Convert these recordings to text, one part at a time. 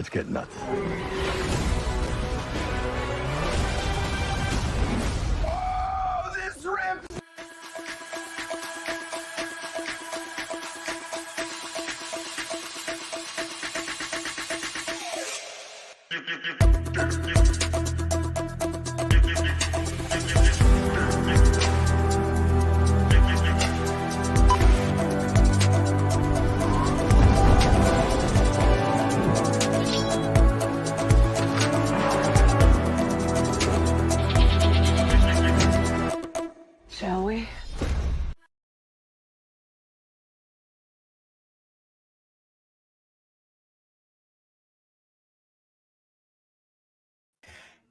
Let's get nuts. Oh, this rips! Shall we?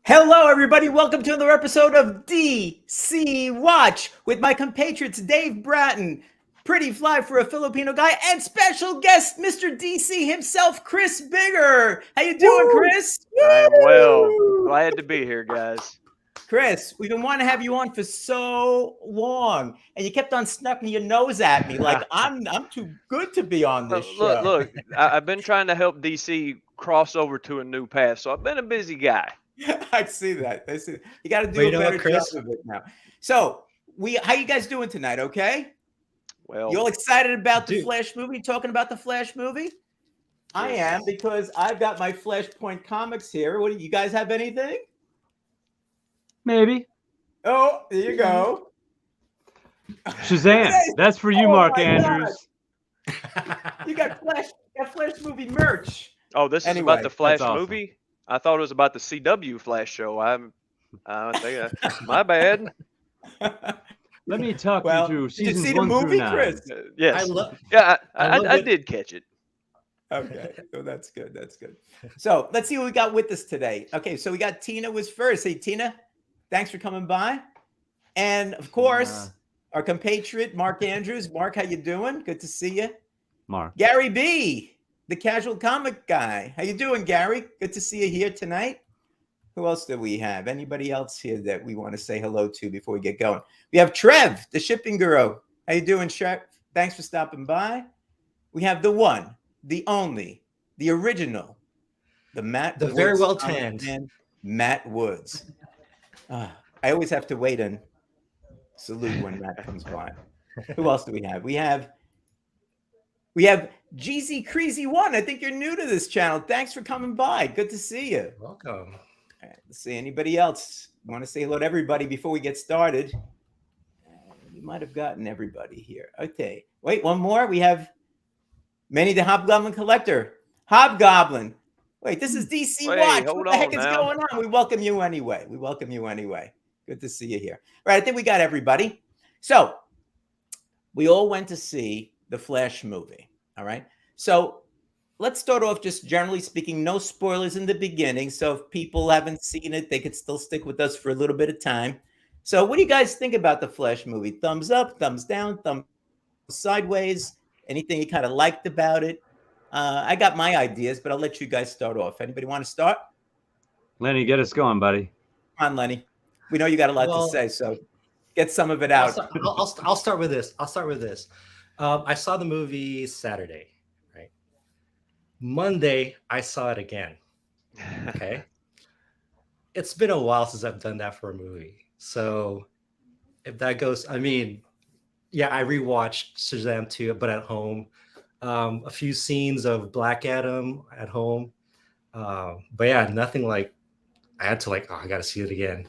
Hello, everybody. Welcome to another episode of DC Watch with my compatriots Dave Bratton, pretty fly for a Filipino guy, and special guest Mr. DC himself, Chris Bigger. How you doing, Woo! Chris? I'm well. Woo! Glad to be here, guys. Chris, we've been wanting to have you on for so long, and you kept on snuffing your nose at me like I'm too good to be on this show. Look, I've been trying to help DC cross over to a new path, so I've been a busy guy. I see that. You got to do a better job of it now. So, how you guys doing tonight? Okay. Well, You all excited about the Flash movie? Talking about the Flash movie? I am, because I've got my Flashpoint comics here. What do you guys have? Anything? Maybe. Oh, there you go. Shazam. That's for you, Mark my Andrews. You got Flash movie merch. oh, this is Anyway, about the Flash awesome. movie. I thought it was about the CW Flash show. I think my bad. Let me talk Well, you through did you seasons see the 1 through movie, 9. Chris? Yes. I I did catch it. Okay, so that's good. That's good. So let's see what we got with us today. Okay, so we got Tina was first. Hey, Tina, thanks for coming by. And of course, our compatriot, Mark Andrews. Mark, how you doing? Good to see you. Mark. Gary B, the casual comic guy. How you doing, Gary? Good to see you here tonight. Who else do we have? Anybody else here that we want to say hello to before we get going? We have Trev, the shipping guru. How you doing, Trev? Thanks for stopping by. We have the one, the only, the original, the Woods very well comic tanned man, Matt Woods. I always have to wait and salute when Matt comes by. Who else do we have? We have Jeezy Creasy One. I think you're new to this channel. Thanks for coming by. Good to see you. Welcome. All right, let's see. Anybody else want to say hello to everybody before we get started? We might have gotten everybody here. Okay. Wait, one more. We have Manny the Hobgoblin Collector. Hobgoblin. Wait, this is DC Wait, Watch. hold What the heck on is now. going on? We welcome you anyway. Good to see you here. All right, I think we got everybody. So we all went to see the Flash movie. All right. So let's start off just generally speaking, no spoilers in the beginning. So if people haven't seen it, they could still stick with us for a little bit of time. So what do you guys think about the Flash movie? Thumbs up, thumbs down, thumbs sideways? Anything you kind of liked about it? I got my ideas, but I'll let you guys start off. Anybody want to start? Lenny, get us going, buddy. Come on, Lenny. We know you got a lot to say, so get some of it out. I'll start with this. I saw the movie Saturday, right? Monday, I saw it again. Okay. It's been a while since I've done that for a movie. So if that goes, I mean, yeah, I rewatched Shazam 2, but at home. A few scenes of Black Adam at home. But yeah, nothing like I had to I got to see it again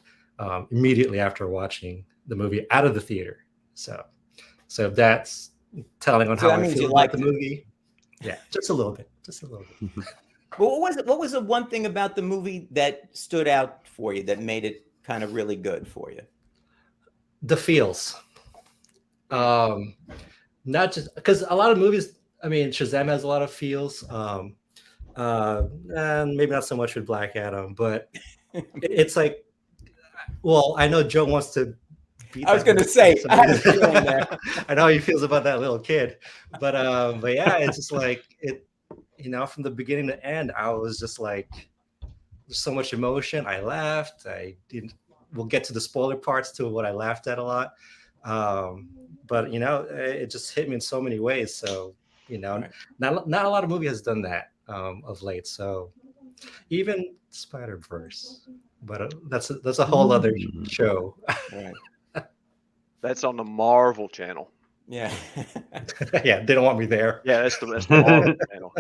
immediately after watching the movie out of the theater. So if that's telling on how I feel about the movie. Yeah, just a little bit. Well, what was the one thing about the movie that stood out for you that made it kind of really good for you? The feels. Not just because a lot of movies, I mean, Shazam has a lot of feels. And maybe not so much with Black Adam, but it's like, well, I know Joe wants to beat. I was going to say, I had a feeling there. I know how he feels about that little kid, but yeah, it's just like it, you know, from the beginning to end, I was just like, there's so much emotion. I laughed. I didn't. We'll get to the spoiler parts to what I laughed at a lot, but you know, it just hit me in so many ways. So you know, not a lot of movie has done that of late. So Even Spider-Verse, but that's a whole other show. Right. That's on the Marvel channel. Yeah. Yeah, they don't want me there. Yeah, that's the Marvel channel.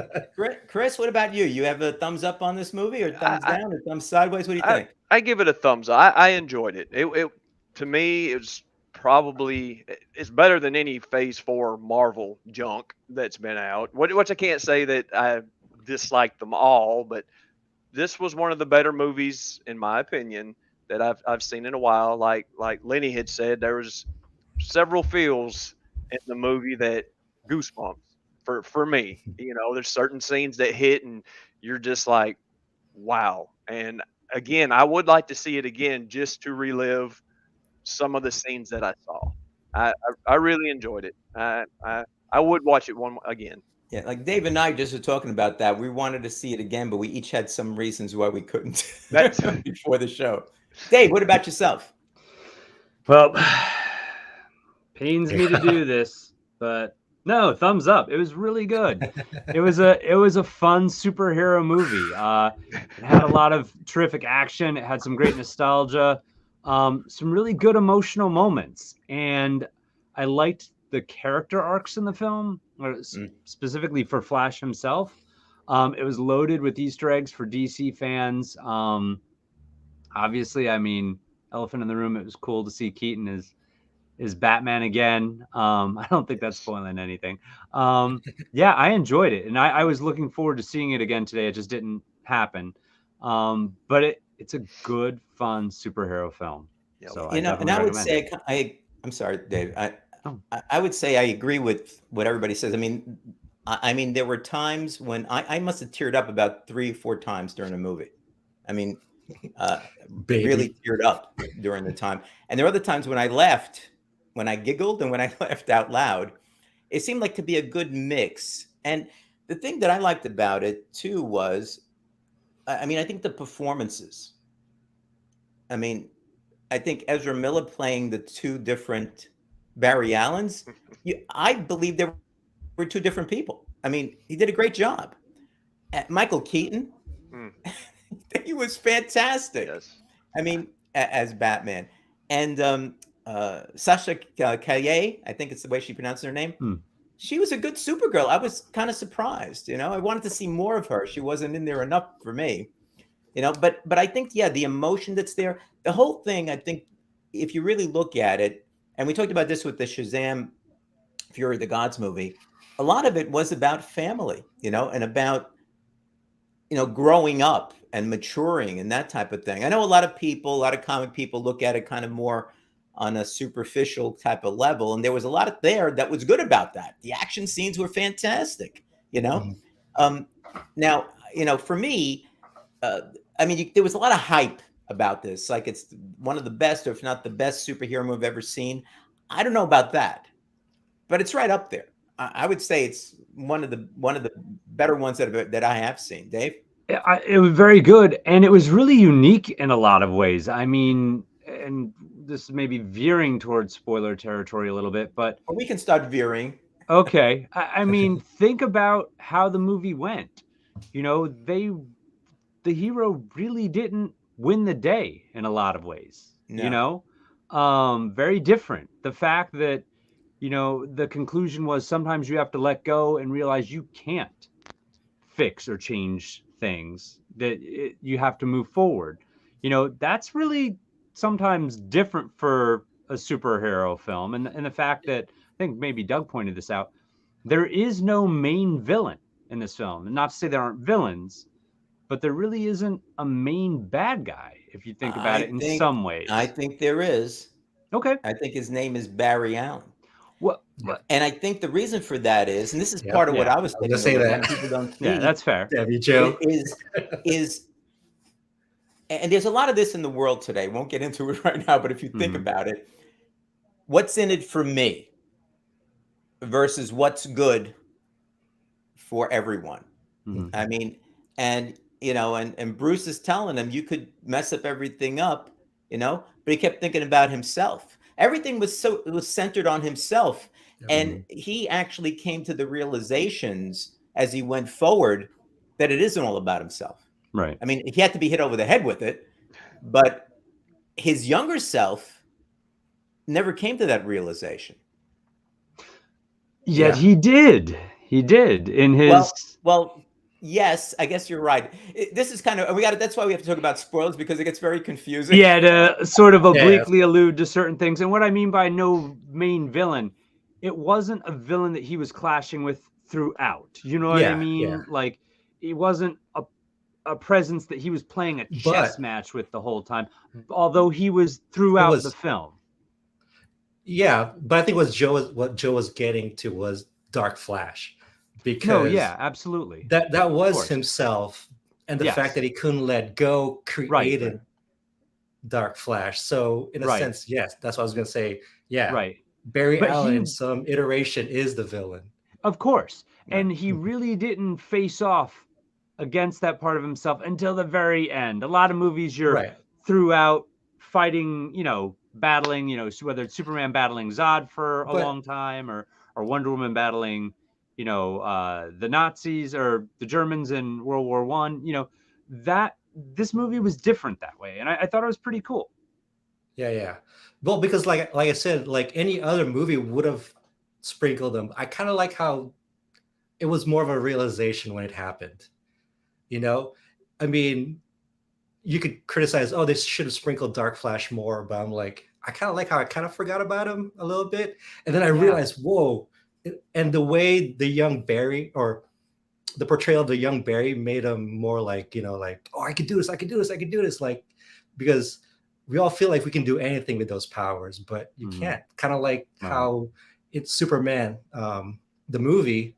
Chris, what about you? You have a thumbs up on this movie, or thumbs I- down, or thumbs sideways? What do you think? I give it a thumbs up. I enjoyed it. It to me it's probably it's better than any Phase 4 Marvel junk that's been out. Which I can't say that I dislike them all, but this was one of the better movies in my opinion that I've seen in a while. Like Lenny had said, there was several feels in the movie that goosebumps for me. You know, there's certain scenes that hit and you're just like, wow. And again, I would like to see it again just to relive some of the scenes that I saw. I really enjoyed it. I would watch it one again. Yeah, like Dave and I just were talking about that. We wanted to see it again, but we each had some reasons why we couldn't before the show. Dave, what about yourself? Well, pains me to do this, but no, thumbs up. It was really good. It was a fun superhero movie. It had a lot of terrific action. It had some great nostalgia, some really good emotional moments, and I liked the character arcs in the film, specifically for Flash himself. It was loaded with Easter eggs for DC fans. Obviously, I mean, elephant in the room. It was cool to see Keaton is Batman again. I don't think that's spoiling anything. Yeah, I enjoyed it, and I was looking forward to seeing it again today. It just didn't happen. But it's a good, fun superhero film. Yep. So And I would say I'm sorry, Dave. I would say I agree with what everybody says. I mean, there were times when I must have teared up about 3 or 4 times during the movie. I mean, really teared up during the time. And there were other times when I laughed, when I giggled, and when I laughed out loud. It seemed like to be a good mix. And the thing that I liked about it too was, I mean, I think the performances. I mean, I think Ezra Miller playing the 2 different Barry Allens, I believe there were 2 different people. I mean, he did a great job. Michael Keaton, he was fantastic. Yes. I mean, as Batman. And Sasha Calle, I think it's the way she pronounces her name. She was a good Supergirl. I was kind of surprised, you know. I wanted to see more of her. She wasn't in there enough for me, you know. But I think, yeah, the emotion that's there, the whole thing, I think, if you really look at it, and we talked about this with the Shazam Fury of the Gods movie, a lot of it was about family, you know, and about, you know, growing up and maturing and that type of thing. I know a lot of comic people look at it kind of more on a superficial type of level. And there was a lot of there that was good about that. The action scenes were fantastic, you know? Now, you know, for me, I mean, there was a lot of hype about this. Like, it's one of the best, or if not the best superhero movie I've ever seen. I don't know about that, but it's right up there. I would say it's one of the better ones that I have seen. Dave? It was very good, and it was really unique in a lot of ways. I mean, and this may be veering towards spoiler territory a little bit, but well, we can start veering. Okay. I mean, think about how the movie went. You know, the hero really didn't win the day in a lot of ways. No. You know, very different. The fact that, you know, the conclusion was sometimes you have to let go and realize you can't fix or change things, that you have to move forward. You know, that's really sometimes different for a superhero film. And the fact that, I think maybe Doug pointed this out, there is no main villain in this film. And not to say there aren't villains, but there really isn't a main bad guy, if you think about it in some ways. I think there is. Okay. I think his name is Barry Allen. What? And I think the reason for that is, and this is part of what I was thinking. To say that people don't see. Yeah, that's fair. Debbie Joe is, and there's a lot of this in the world today. Won't get into it right now, but if you think about it, what's in it for me versus what's good for everyone. I mean, and you know, and Bruce is telling him, you could mess up everything up, you know, but he kept thinking about himself. Everything was centered on himself. And he actually came to the realizations as he went forward that it isn't all about himself. Right. I mean, he had to be hit over the head with it, but his younger self never came to that realization. Yet Yeah. he did. He did in his. Well, yes, I guess you're right. This is kind of that's why we have to talk about spoilers, because it gets very confusing. Yeah, to sort of Yeah. obliquely allude to certain things. And what I mean by no main villain, it wasn't a villain that he was clashing with throughout. You know what I Yeah, mean? yeah. Like, it wasn't a presence that he was playing a chess But match with the whole time, although he was throughout was- the film. yeah, but I think what Joe was getting to was Dark Flash, because No, yeah, absolutely. that was course. himself, and the Yes. fact that he couldn't let go created right. Dark Flash. So in a Right. sense, yes, that's what I was gonna say. Yeah, Right. Barry But Allen he- in some iteration is the villain. Of course. Yeah. And he really didn't face off against that part of himself until the very end. A lot of movies you're Right. throughout fighting, battling, whether it's Superman battling Zod for a But- long time or Wonder Woman battling, the Nazis or the Germans in World War I, that this movie was different that way. And I thought it was pretty cool. Yeah. Well, because like I said, like any other movie would have sprinkled them. I kind of like how it was more of a realization when it happened. I mean, you could criticize, oh, they should have sprinkled Dark Flash more, but I'm like, I kind of like how I kind of forgot about him a little bit, and then I realized, whoa, and the way the young Barry, or the portrayal of the young Barry, made him more like, like, oh, I could do this, like, because we all feel like we can do anything with those powers, but you can't. Kind of like how it's Superman, the movie.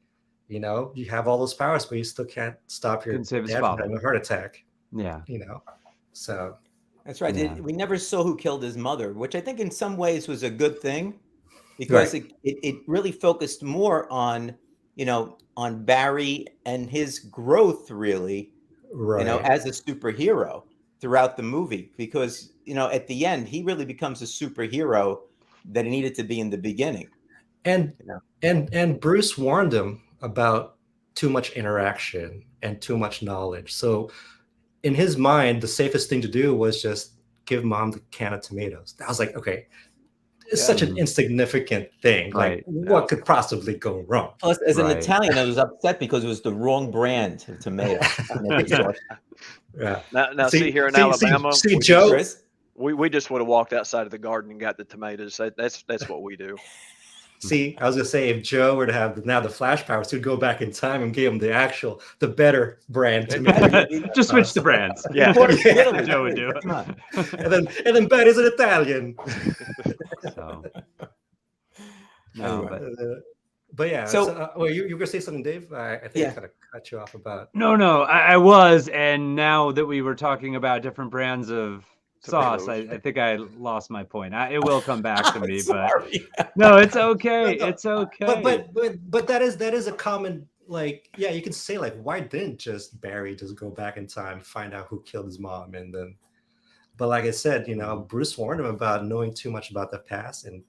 You have all those powers, but you still can't stop your Couldn't save his dad from father. having a heart attack. Yeah. So That's right. Yeah. We never saw who killed his mother, which I think in some ways was a good thing, because it really focused more on, on Barry and his growth, really, right. as a superhero throughout the movie, because, at the end, he really becomes a superhero that he needed to be in the beginning. And Bruce warned him about too much interaction and too much knowledge. So in his mind, the safest thing to do was just give mom the can of tomatoes. I was like, okay, it's such an insignificant thing. Right. Like, what could possibly go wrong? Plus, as an Right. Italian, I was upset because it was the wrong brand of tomato. Yeah. Now see here in Alabama, see Joe. Chris? we just would have walked outside of the garden and got the tomatoes. That's what we do. See, I was gonna say, if Joe were to have now the Flash powers, he'd go back in time and give him the better brand tomato. Just switch the brands. Yeah. Yeah. Joe would do it. Come on. and then Barry's an Italian. So, no, But yeah. So- So, well, you were gonna say something, Dave? I think Yeah. I kind of cut you off about. no, I was, and now that we were talking about different brands of sauce, I think I lost my point. It will come back to me, but Sorry. no, it's okay. No, It's okay. But that is a common, like, yeah, you can say, like, why didn't just Barry just go back in time, find out who killed his mom, and then, but like I said, Bruce warned him about knowing too much about the past and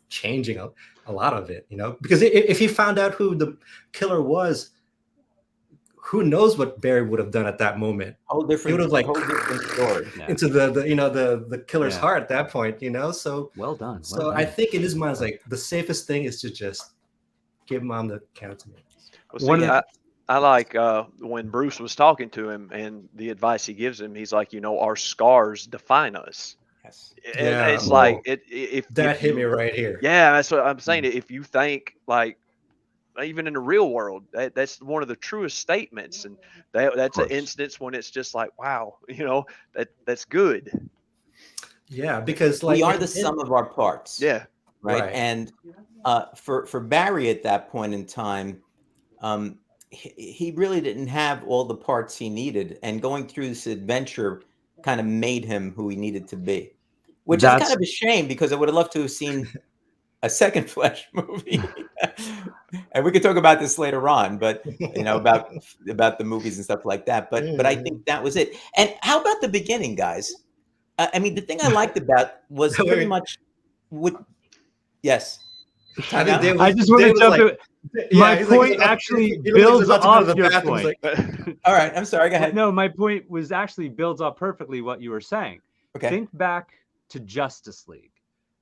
changing a lot of it, because if he found out who the killer was, who knows what Barry would have done at that moment. Whole different, It would have, like, whole different story. Yeah. into the killer's Yeah. heart at that point, so Well done. so I think in his mind, it's like the safest thing is to just give mom the can of tomatoes. Well, see, One of I like when Bruce was talking to him and the advice he gives him. He's like, our scars define us. Yes. And Yeah. it's like if That hit you- me right here. Yeah, that's what I'm saying. If you think, like, even in the real world, that's one of the truest statements, and that's an course. instance when it's just like, wow, that's good. Yeah, because like We are the sum of our parts. Yeah, Right. Right. And for Barry at that point in time, he really didn't have all the parts he needed, and going through this adventure kind of made him who he needed to be, which is That's- kind of a shame, because I would have loved to have seen a second Flash movie. And we could talk about this later on, but about the movies and stuff like that. But I think that was it. And how about the beginning, guys? I mean, the thing I liked about was pretty much what. Yes. I think Dave was, I just want to Dave was jump like, to yeah, my he's like, point he's about- actually he looks like he's builds about to go to off the your bathroom. He's point. like, All right, I'm sorry. Go ahead. No, my point was actually builds up perfectly what you were saying. Okay. Think back to Justice League.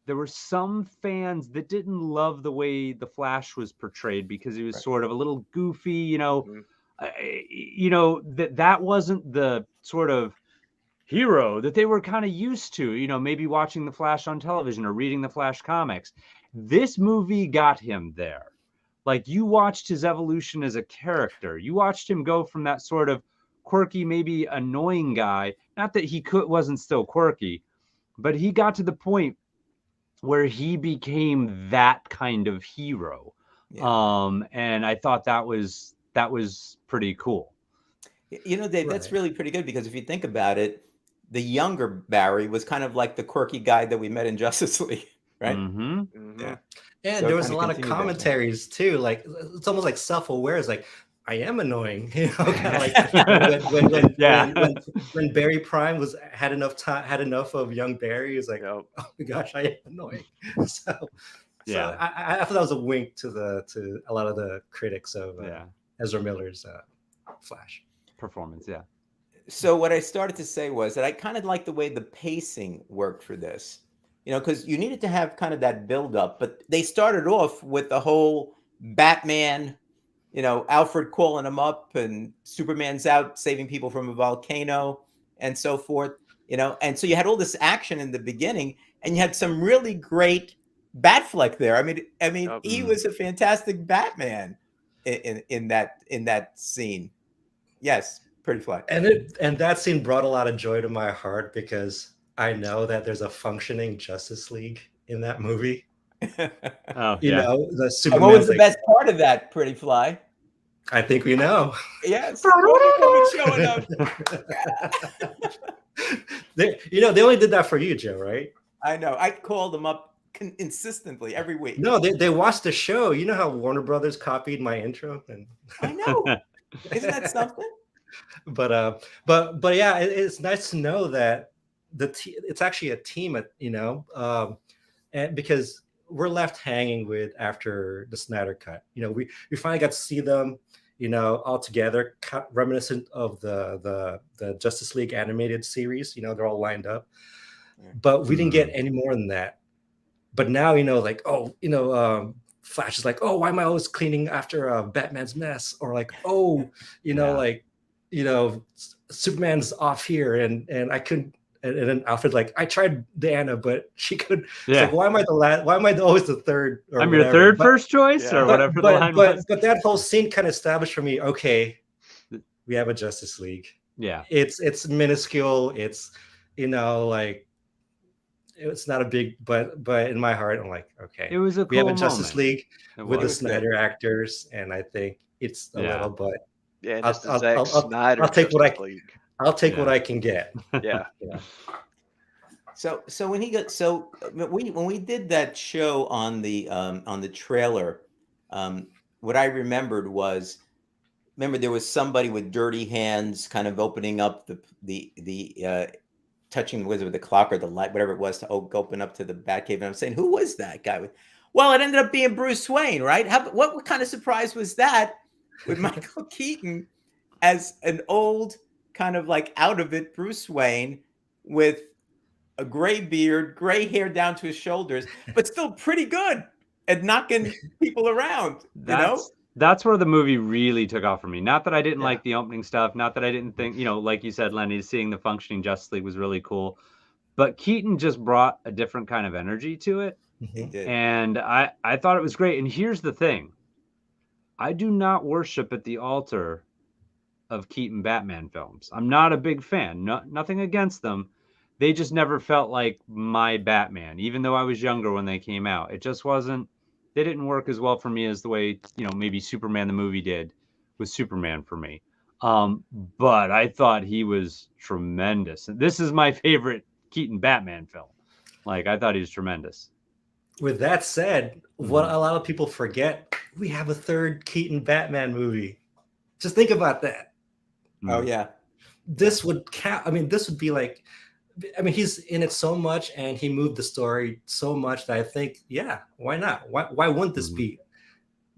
There were some fans that didn't love the way the Flash was portrayed because he was Right. sort of a little goofy, you know. Mhm. That wasn't the sort of hero that they were kind of used to, you know, maybe watching the Flash on television or reading the Flash comics. This movie got him there. Like, you watched his evolution as a character. You watched him go from that sort of quirky, maybe annoying guy. Not that he wasn't still quirky, but he got to the point where he became that kind of hero. Yeah. And I thought that was pretty cool. You know, Dave, that's Right. really pretty good because if you think about it, the younger Barry was kind of like the quirky guy that we met in Justice League, right? Mm-hmm. Mhm. Yeah. and So there it was a kinda lot of continued that trend. commentaries too. Like it's almost like self-aware. It's like I am annoying, you know, kind of like when Barry Prime had enough of young Barry. It's like, Yep. oh my gosh, I am annoying. So Yeah. I thought that was a wink to a lot of the critics of Yeah. Ezra Miller's Flash. Performance. Yeah. So what I started to say was that I kind of like the way the pacing worked for this, you know, because you needed to have kind of that build up, but they started off with the whole Batman, you know, Alfred calling him up and Superman's out saving people from a volcano and so forth, you know, and so you had all this action in the beginning and you had some really great Batfleck there. I mean, Yep. he was a fantastic Batman in that scene. Yes, pretty fly. And that scene brought a lot of joy to my heart because I know that there's a functioning Justice League in that movie. Oh, You yeah. know, the And what Superman's was the like, best part of that, Pretty Fly? I think we know. Yes, Wonder Woman showing up. They only did that for you, Joe, right? I know. I called them up insistently every week. No, they watched the show. You know how Warner Brothers copied my intro, and I know. Isn't that something? but yeah, it's nice to know that it's actually a team, and because we're left hanging with after the Snyder Cut. You know, we finally got to see them, you know, all together, reminiscent of the Justice League animated series. You know, they're all lined up, but we didn't get any more than that. But now, you know, like, oh, you know, Flash is like, oh, why am I always cleaning after Batman's mess? Or like, oh, you know, Yeah. like, you know, Superman's off here, and I couldn't. And then Alfred like, I tried Diana, but she could. It's Yeah. like, why am I the last? Why am I always the third? Or I'm your whatever? third But- first choice, Yeah. or whatever the line but was. that whole scene kind of established for me. Okay, we have a Justice League. Yeah. It's minuscule. It's, you know, like, it's not a big, but in my heart, I'm like, okay, It was a we have cool a Justice moment. League It with the was. good. Snyder actors, and I think it's a Yeah. little, but Yeah, I'll- just the I'll- Zack I'll- Snyder I'll take what Justice League. I'll take what Yeah. I can get. Yeah. So when when we did that show on the trailer, what I remembered was, remember there was somebody with dirty hands kind of opening up the touching the wizard with the clock or the light, whatever it was, to open up to the Batcave. And I'm saying, who was that guy? Well, it ended up being Bruce Wayne, right? What kind of surprise was that with Michael Keaton as an old kind of like out of it Bruce Wayne with a gray beard, gray hair down to his shoulders, but still pretty good at knocking people around, you know? That's where the movie really took off for me. Not that I didn't Yeah. like the opening stuff, not that I didn't think, you know, like you said, Lenny, seeing the functioning Justice League was really cool. But Keaton just brought a different kind of energy to it. He did. And I thought it was great. And here's the thing. I do not worship at the altar of Keaton Batman films. I'm not a big fan. Nothing against them. They just never felt like my Batman, even though I was younger when they came out. It just wasn't, they didn't work as well for me as the way, you know, maybe Superman the movie did with Superman for me. But I thought he was tremendous. This is my favorite Keaton Batman film. Like, I thought he was tremendous. With that said, what a lot of people forget, we have a third Keaton Batman movie. Just think about that. Oh yeah. This would count. I mean, this would be like I mean, he's in it so much, and he moved the story so much that I think, yeah, why not? Why wouldn't this be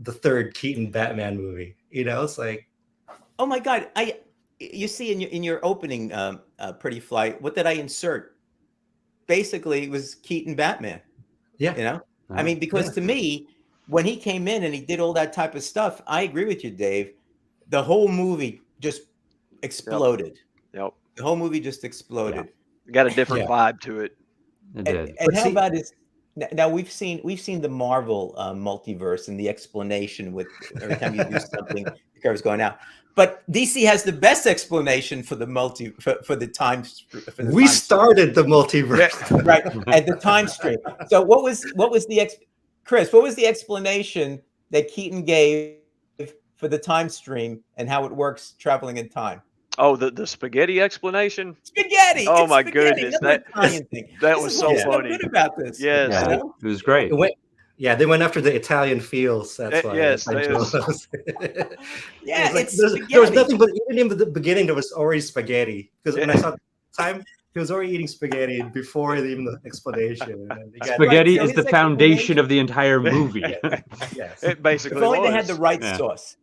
the third Keaton Batman movie? You know, it's like, Oh my God! You see in your opening, Pretty Flight, what did I insert? Basically, it was Keaton Batman. yeah, You know, I Uh, mean, because yeah. to me, when he came in and he did all that type of stuff, I agree with you, Dave. The whole movie just Yep. exploded. Yep. The whole movie just exploded. Got a different Yeah. vibe to it. it did. And But how see, about is now we've seen the Marvel multiverse and the explanation with every time you do something, the curve's going out. But DC has the best explanation for the for the time for the we time started the multiverse. right at the time stream. So what was the Chris? What was the explanation that Keaton gave for the time stream and how it works traveling in time? Oh, the spaghetti explanation. Spaghetti. Oh it's my spaghetti. goodness, Another that Italian thing. that This was is so what's funny. good about this. Yes. Yeah, You know? it was great. Yeah, they went after the Italian feels. That's why. Yes, That's yes. Yeah, like, it's there was spaghetti. nothing, but even in the beginning, there was already spaghetti. Because when I saw the time, he was already eating spaghetti before even the explanation. And then you got, Spaghetti so is his the foundation explanation- of the entire movie. yes. It basically If only was. they had the right Yeah. sauce.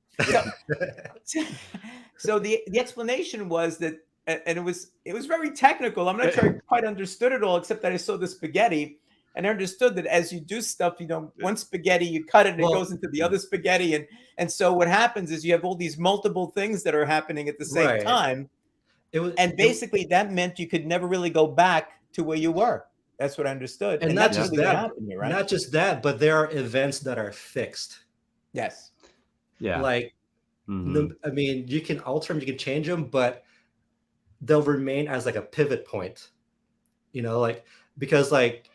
So the explanation was that, and it was very technical. I'm not sure I quite understood it all, except that I saw the spaghetti, and I understood that as you do stuff, one spaghetti you cut it, and Well- it goes into the other spaghetti, and so what happens is you have all these multiple things that are happening at the same Right. time, It was, and basically that meant you could never really go back to where you were. That's what I understood, and not that's just really what that, happened here, right? not just that, but there are events that are fixed. Yes. Yeah. Like, Mhm. I mean, you can alter them, you can change them, but they'll remain as like a pivot point. You know, like, because like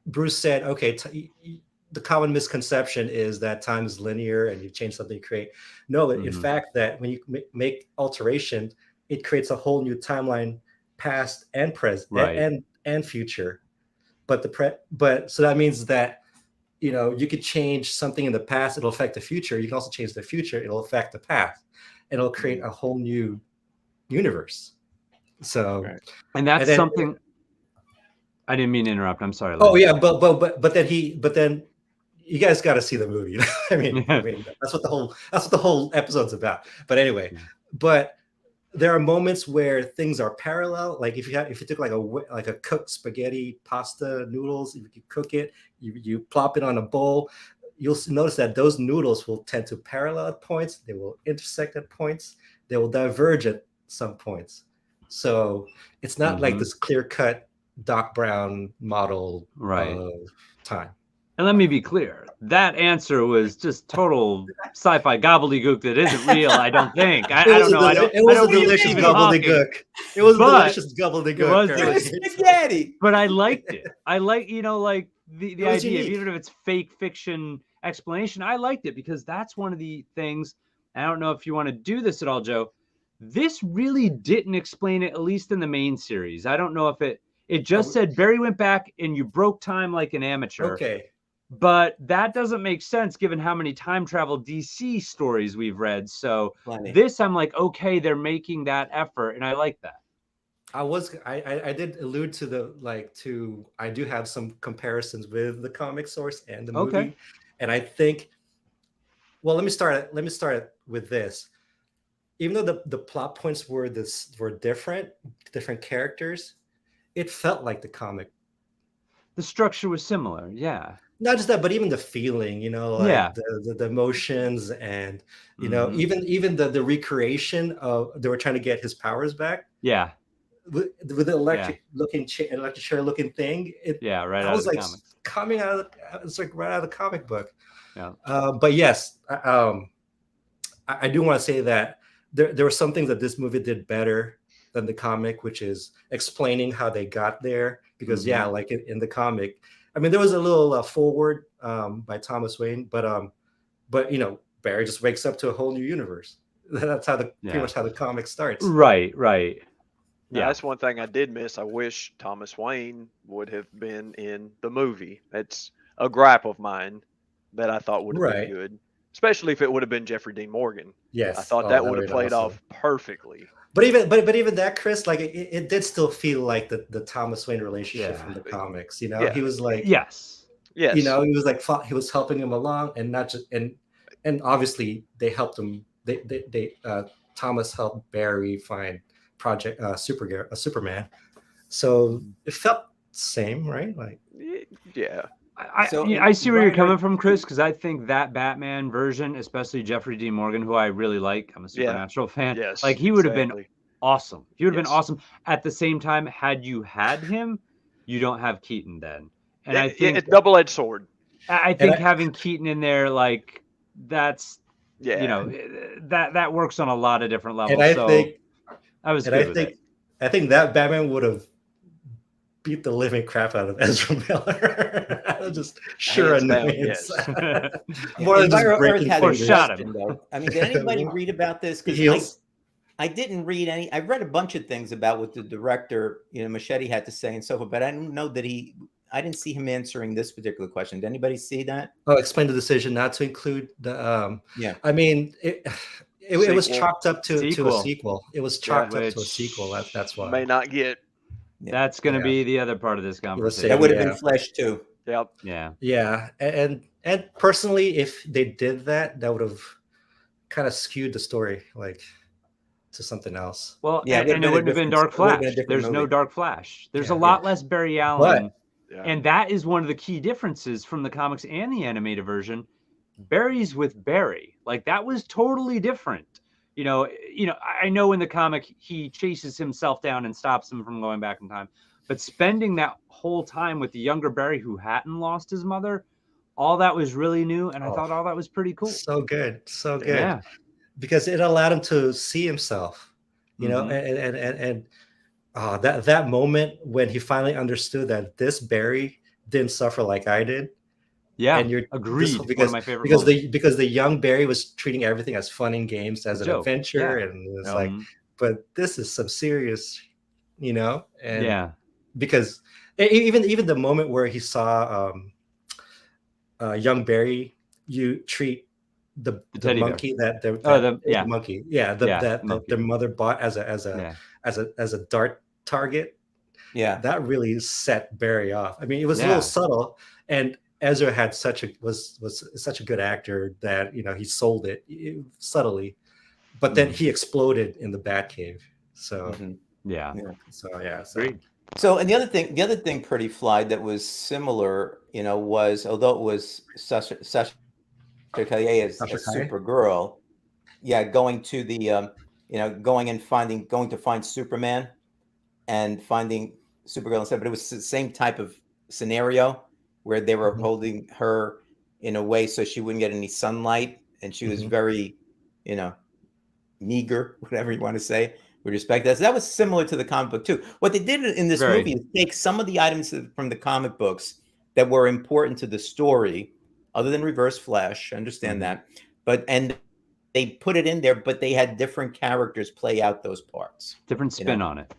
Bruce said, okay, the common misconception is that time is linear and you change something, you create. No, in Mhm. fact, that when you make alteration, it creates a whole new timeline, past and present, Right. and future. But so that means that, you know, you could change something in the past, it'll affect the future. You can also change the future, it'll affect the past, and it'll create a whole new universe. So, Right. And that's and then- something I didn't mean to interrupt. I'm sorry. oh Len. yeah, but then you guys got to see the movie. I mean, that's what the whole episode's about. But anyway, Yeah. but there are moments where things are parallel. Like if you took like a cooked spaghetti, pasta, noodles, if you cook it, you plop it on a bowl, you'll notice that those noodles will tend to parallel at points. They will intersect at points. They will diverge at some points. So it's not like Mhm. this clear-cut Doc Brown model Right. of time. And let me be clear. That answer was just total sci-fi gobbledygook that isn't real. I don't think. I don't know. It was a believe delicious Stephen Hawking. gobbledygook. It was a But delicious gobbledygook. it was It was delicious. spaghetti. But I liked it. I like, like the It was idea, unique. even if it's fake fiction explanation, I liked it because that's one of the things. I don't know if you want to do this at all, Joe. This really didn't explain it, at least in the main series. I don't know if it just said Barry went back and you broke time like an amateur. Okay. But that doesn't make sense given how many time travel DC stories we've read. So Plenty. this, I'm like, okay, they're making that effort, and I like that. I did allude to I do have some comparisons with the comic source and the movie. Okay. And I think, well, let me start with this. Even though the plot points were different characters, it felt like the comic. The structure was similar, yeah. Not just that, but even the feeling, like Yeah. the emotions, and Mhm. even the recreation of, they were trying to get his powers back Yeah, with the electric chair looking thing. yeah, right I out was of the like comics. coming out of it's like right out of the comic book. Yeah. But yes, I do want to say that there were some things that this movie did better than the comic, which is explaining how they got there. Because yeah, like in the comic, I mean, there was a little forward by Thomas Wayne, but Barry just wakes up to a whole new universe. That's how pretty much how the comic starts. Right. Now, Yeah. that's one thing I did miss. I wish Thomas Wayne would have been in the movie. It's a gripe of mine that I thought would have Right. been good, especially if it would have been Jeffrey Dean Morgan. Yes, I thought oh, that would would've have been played awesome. off perfectly. But even that, Chris, like it did still feel like the Thomas Wayne relationship from the comics. You know, Yeah. he was like, Yes. Yes. you know, he was like he was helping him along, and not just and obviously they helped him. They Thomas helped Barry find Superman. So it felt the same, right? Like, Yeah. I see where you're coming from, Chris, because I think that Batman version, especially Jeffrey D. Morgan, who I really like, I'm a Supernatural fan. Yes. Like he would have been exactly. awesome. He would have been Yes. awesome. At the same time, had you had him, you don't have Keaton then. And I think It's double-edged sword. I think having Keaton in there, like that's Yeah. you know, that works on a lot of different levels. and I so think, I was and good I with think, it. I think that Batman would have beat the living crap out of Ezra Miller. Just sheer Hands down, annoyance. yes. More than just Earth breaking had Or a fingers. shot question, him. though. I mean, did anybody read about this? Because Heels. I didn't read any. I read a bunch of things about what the director, Machete, had to say and so forth, but I didn't know that I didn't see him answering this particular question. Did anybody see that? Oh, explain the decision not to include the. Yeah. I mean, it was Sequel. chalked up to a Sequel. sequel. It was chalked up to a which sequel. That's why. May not get. That's going to Yeah. be the other part of this conversation. That would have Yeah. been Flesh too. Yep. Yeah. Yeah, and personally, if they did that, that would have kind of skewed the story like to something else. Well, Yeah, and it wouldn't have been Dark it would have Flash. been a different There's no movie. Dark Flash. There's Yeah, a lot less Barry Allen. But Yeah. And that is one of the key differences from the comics and the animated version. Barry's with Barry. Like that was totally different. I know in the comic he chases himself down and stops him from going back in time. But spending that whole time with the younger Barry who hadn't lost his mother, all that was really new, and I thought all that was pretty cool. so good, so good. Yeah. Because it allowed him to see himself, and that moment when he finally understood that this Barry didn't suffer like I did. Yeah, and you're agreed. because one of my favorite because the young Barry was treating everything as fun and games, as an Joke. adventure, Yeah. and it's like, but this is some serious, and yeah. because even the moment where he saw young Barry, you treat the teddy monkey bear. the monkey, that monkey. their mother bought as a dart target. Yeah, that really set Barry off. I mean, it was a Yeah. little subtle, and Ezra had was such a good actor that he sold it subtly, but then he exploded in the Batcave. So Yeah. So So, and the other thing Pretty Fly that was similar, was, although it was Sasha Calle as Supergirl, going to the going to find Superman and finding Supergirl and stuff, but it was the same type of scenario where they were holding her in a way so she wouldn't get any sunlight, and she was very, meager, whatever you want to say, with respect to that. So that was similar to the comic book too. What they did in this movie is take some of the items from the comic books that were important to the story, other than Reverse Flash, I understand that, and they put it in there, but they had different characters play out those parts. Different spin on it.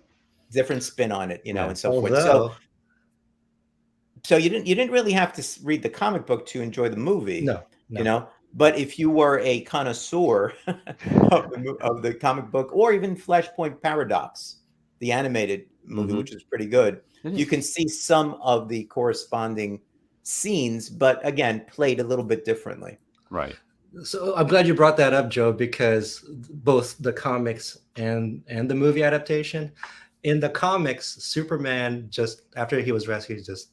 Different spin on it, and so forth. Although, So you didn't really have to read the comic book to enjoy the movie. No. But if you were a connoisseur of the comic book, or even Flashpoint Paradox, the animated movie, which is pretty good, you can see some of the corresponding scenes, but again, played a little bit differently. Right. So I'm glad you brought that up, Joe, because both the comics and the movie adaptation, in the comics, Superman, just after he was rescued, just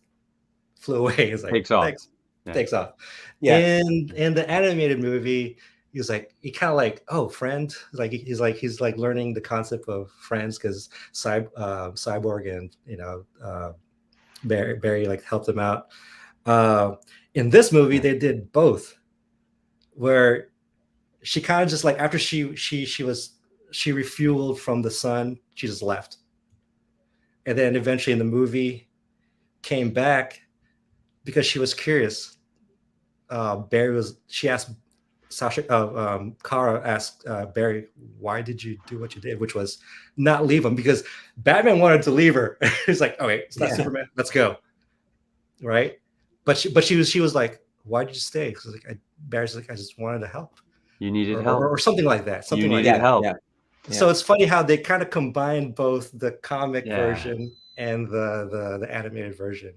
flew away. He's like, takes off. Takes off. Yeah. In the animated movie, he kind of like, oh, friend. He's like learning the concept of friends, because Cyborg and Barry like helped him out. In this movie, they did both, where she kind of just like, after she refueled from the sun, she just left, and then eventually in the movie came back because she was curious. She asked Kara asked Barry, why did you do what you did, which was not leave him, because Batman wanted to leave her. He's like, oh wait, it's not Superman, let's go. Right. But she was like, why did you stay? Barry's like, I just wanted to help. You needed help. Or something like that. You needed help. Yeah. So it's funny how they kind of combined both the comic Yeah. version and the animated version.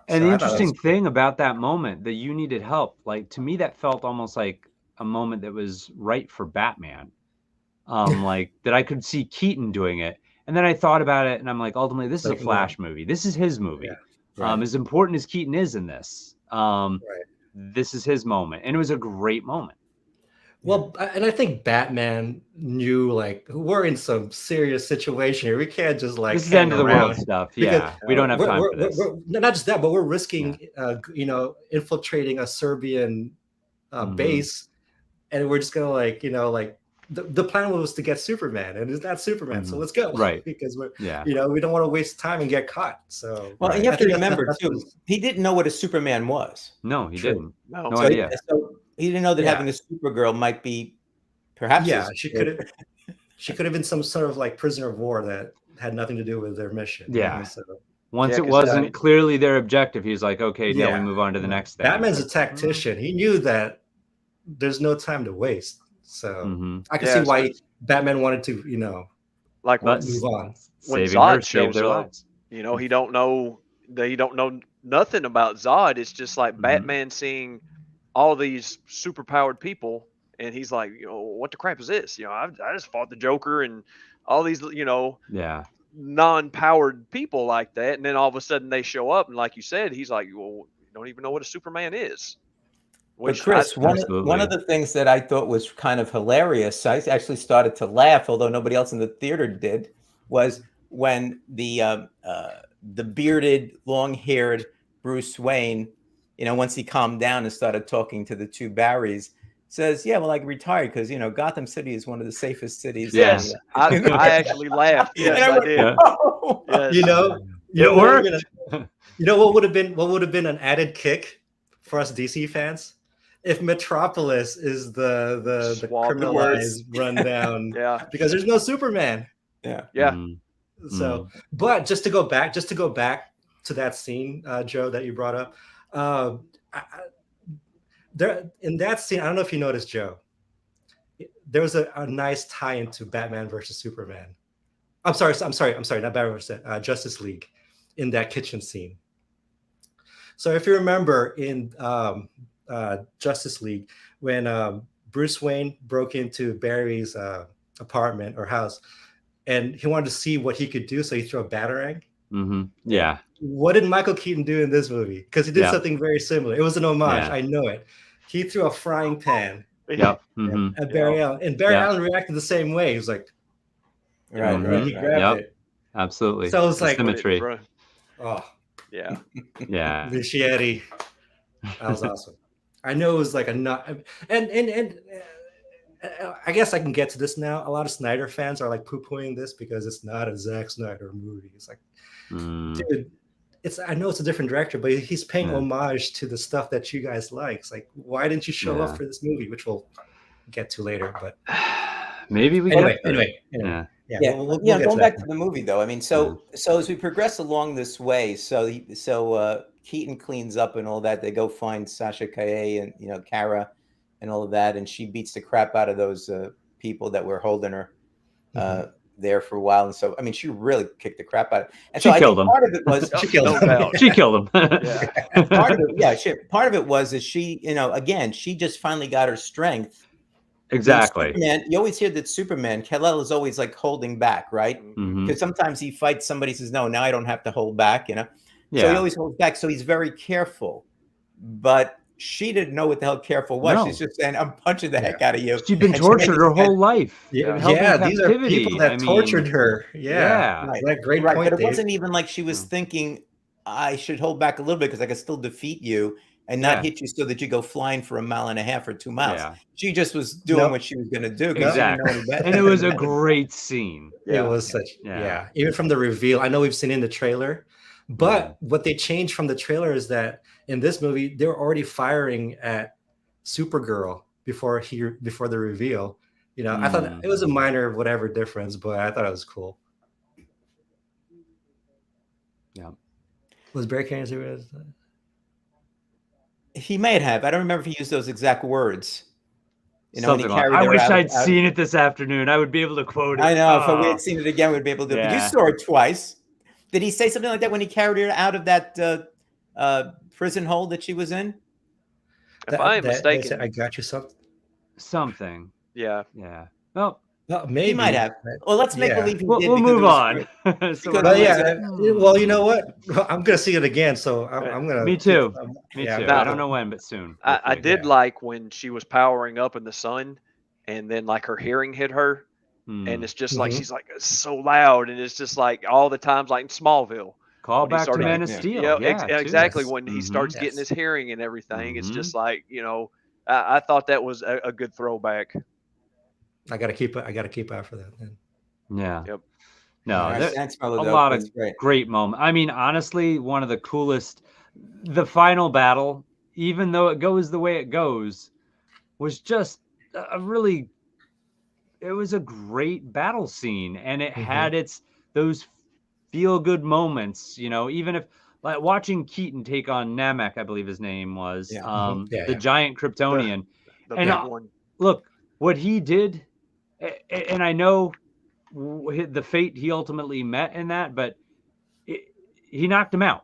And So the I thought that was interesting thing about that moment that you needed help, like to me, that felt almost like a moment that was right for Batman. Like that I could see Keaton doing it. And then I thought about it and I'm like, ultimately, this is a Like, no. Flash movie. This is his movie. Yeah, right. As important as Keaton is in this, Right. this is his moment. And it was a great moment. Well, and I think Batman knew, like, we're in some serious situation here. We can't just like This is hang end of the around world stuff. because Yeah, we don't have time for this. we're not just that, but we're risking, infiltrating a Serbian Mhm. base, and we're just gonna like the plan was to get Superman, and it's not Superman, so Mhm. let's go, Right. because we're Yeah. we don't want to waste time and get caught. So Well, Right. and you have I to think that's- remember that's too, what- he didn't know what a Superman was. No, he True. didn't. No. No So, idea. so he didn't know that Yeah. having a Supergirl might be perhaps Yeah, his- she could have been some sort of like prisoner of war that had nothing to do with their mission. Yeah. So Once Yeah, it 'cause wasn't clearly their objective, he's like, okay, now we Yeah. move on to the next thing. Batman's a It's like, tactician. He knew that there's no time to waste. So mhm. I can Yeah, see so why it's- Batman wanted to, Like when, But move on. when saving her Zod saved shows their up, lives. he don't know nothing about Zod. It's just like Mhm. Batman seeing all these superpowered people, and he's like, what the crap is this? I just fought the Joker and all these, Yeah. non-powered people like that, and then all of a sudden they show up, and like you said, he's like, well, you don't even know what a Superman is. But Which Chris, one Absolutely. of the things that I thought was kind of hilarious, I actually started to laugh, although nobody else in the theater did, was when the bearded, long-haired Bruce Wayne, once he calmed down and started talking to the two Barrys, says, "Yeah, well, I retired because Gotham City is one of the safest cities." Yeah. Yes, I actually laughed. Yes, And I I went, did. Yeah. "Oh." Yes. It worked. What would have been an added kick for us DC fans? If Metropolis is the Swab the criminalized rundown, Yeah. because there's no Superman. Yeah. Yeah. Mhm. So, but just to go back to that scene, Joe, that you brought up, there in that scene, I don't know if you noticed, Joe, there was a nice tie into Batman versus Superman. I'm sorry, not Batman versus Justice League, in that kitchen scene. So if you remember in Justice League, when Bruce Wayne broke into Barry's apartment or house, and he wanted to see what he could do, so he threw a batarang. Mhm. Yeah. What did Michael Keaton do in this movie? Because he did Yeah. something very similar. It was an homage. Yeah. I know it. He threw a frying pan Yep. Mhm. at Barry Allen, and Barry Yeah. Allen reacted the same way. He was like, Right, Mhm. right, he right. grabbed Yep. it. Absolutely. So it's The like, symmetry. oh, Yeah. Yeah. Lucieri, that was awesome. I know it was like a nut, and I guess I can get to this now. A lot of Snyder fans are like poo-pooing this because it's not a Zack Snyder movie. It's like, dude, I know it's a different director, but he's paying homage to the stuff that you guys like. It's like, why didn't you show up for this movie, which we'll get to later? But maybe we anyway. Yeah. Yeah, we'll get going to back that. to the movie though, I mean, so as we progress along this way, so Keaton cleans up and all that. They go find Sasha Calle and Kara and all of that, and she beats the crap out of those people that were holding her there for a while. And so, I mean, she really kicked the crap out of. And She so I killed think him. part of it was She killed No him. doubt. She killed him. Yeah. part of it, yeah, part of it was that she, again, she just finally got her strength. Exactly. Superman, you always hear that Superman, Kal-El is always like holding back, right? Mhm. Because sometimes he fights somebody, says, no, now I don't have to hold back, So he Yeah. always holds back. So he's very careful. But she didn't know what the hell careful was. No. She's just saying, I'm punching the heck out of you. She'd been And she tortured makes her it- whole life. Yeah, Held in these are captivity. people that I mean, tortured her. Yeah, Right, That great right. point, But it Dave. wasn't even like she was thinking, I should hold back a little bit because I can still defeat you and not hit you so that you go flying for 1.5 miles or 2 miles. Yeah. She just was doing what she was going to do. 'Cause she didn't know Exactly. any better. And it was a great scene. It was such, Yeah. even from the reveal. I know we've seen it in the trailer, but what they changed from the trailer is that in this movie they were already firing at Supergirl before the reveal. I thought it was a minor whatever difference, but I thought it was cool. Yeah. Was Barry carrying his? He may have. I don't remember if he used those exact words. You know, when he Something like, carried I her wish out, I'd seen it this afternoon. I would be able to quote it. I know. If we Oh, had seen it again, we'd be able to. But you Yeah. saw it twice. Did he say something like that when he carried her out of that prison hole that she was in? If I ain't They said, mistaken, I got you something. something. yeah. Yeah. Well, Well, maybe He might have. Well, let's make Yeah. believe he we'll, did. we'll because it move was on. great. So Because we're it not Well, was like, yeah. Well, you know what? I'm gonna see it again, so I'm gonna. Me too. Me yeah, too. Now- I don't know when, but soon. I hopefully. did Yeah. like when she was powering up in the sun, and then like her hearing hit her, Hmm. and it's just like Mhm. she's like it's so loud, and it's just like all the times like in Smallville. Call when he back to started Man of getting- Steel. Yeah, Yeah, too. exactly. Yes. When he Mhm. starts getting Yes. his hearing and everything, it's Mhm. just like I thought that was a good throwback. I gotta keep it. I gotta keep out for that. Then. Yeah. Yep. No, All right, there- thanks, a Melody. lot That's of great. great moments. I mean, honestly, one of the coolest. The final battle, even though it goes the way it goes, was just a really. It was a great battle scene, and it had those feel good moments. You know, even if like watching Keaton take on Namek, I believe his name was, Yeah. Yeah, the yeah. giant Kryptonian. The And, big one. Look, what he did, and I know the fate he ultimately met in that, but he knocked him out.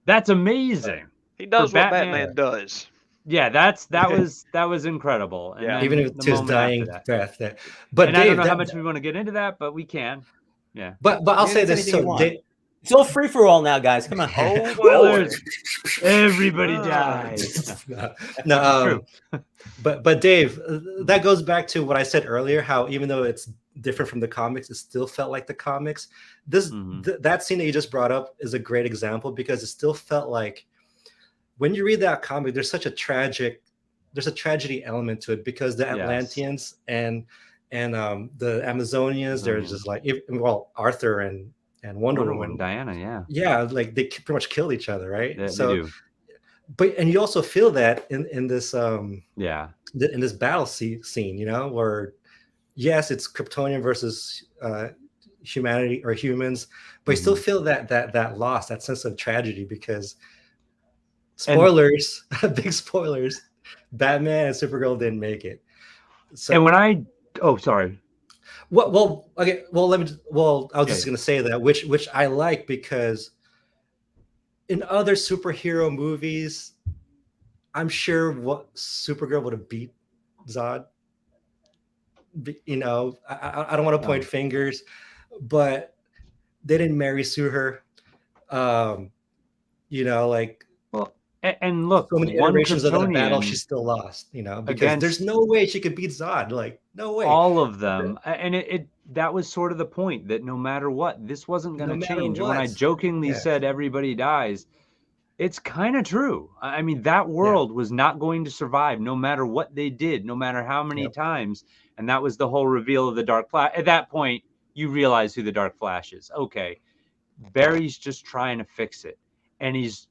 That's amazing. He does For what Batman- Batman does. Yeah, that was incredible. And Yeah. then Even if the it's his moment after dying that. breath. That. But And Dave, I don't know how that- much we want to get into that, but we can. Yeah. But I'll Yeah, say it's this. anything you So want. Dave, It's all free for all now, guys. Come on. Oh, Spoilers. boy. Everybody Ah. dies. no, True. but Dave, that goes back to what I said earlier. How even though it's different from the comics, it still felt like the comics. Mhm. That scene that you just brought up is a great example because it still felt like when you read that comic, there's a tragedy element to it because the Yes. Atlanteans and the Amazonians, they're just like Arthur and Wonder Woman. Diana, yeah. Yeah, like they pretty much kill each other, right? They So do. but and you also feel that in this Yeah. in this battle scene, you know, where yes, it's Kryptonian versus humanity or humans, but you still feel that loss, that sense of tragedy because spoilers, big spoilers, Batman and Supergirl didn't make it. So And when sorry. well okay, well let me I was just Okay. gonna say that which I like because in other superhero movies, I'm sure what Supergirl would have beat Zod. You know, I don't want to point fingers, but they didn't marry Sue her. You know, like Well, and look, so many one iterations of that battle, Kryptonian she still lost. You know, because against- there's no way she could beat Zod. Like, no way. all of them, and it that was sort of the point that no matter what, this wasn't going No to matter change. And when I what. jokingly Yeah. said everybody dies, it's kind of true. I mean, that world was not going to survive no matter what they did, no matter how many Yep. times. And that was the whole reveal of the Dark Flash. At that point, you realize who the Dark Flash is. Okay, Barry's just trying to fix it, and he's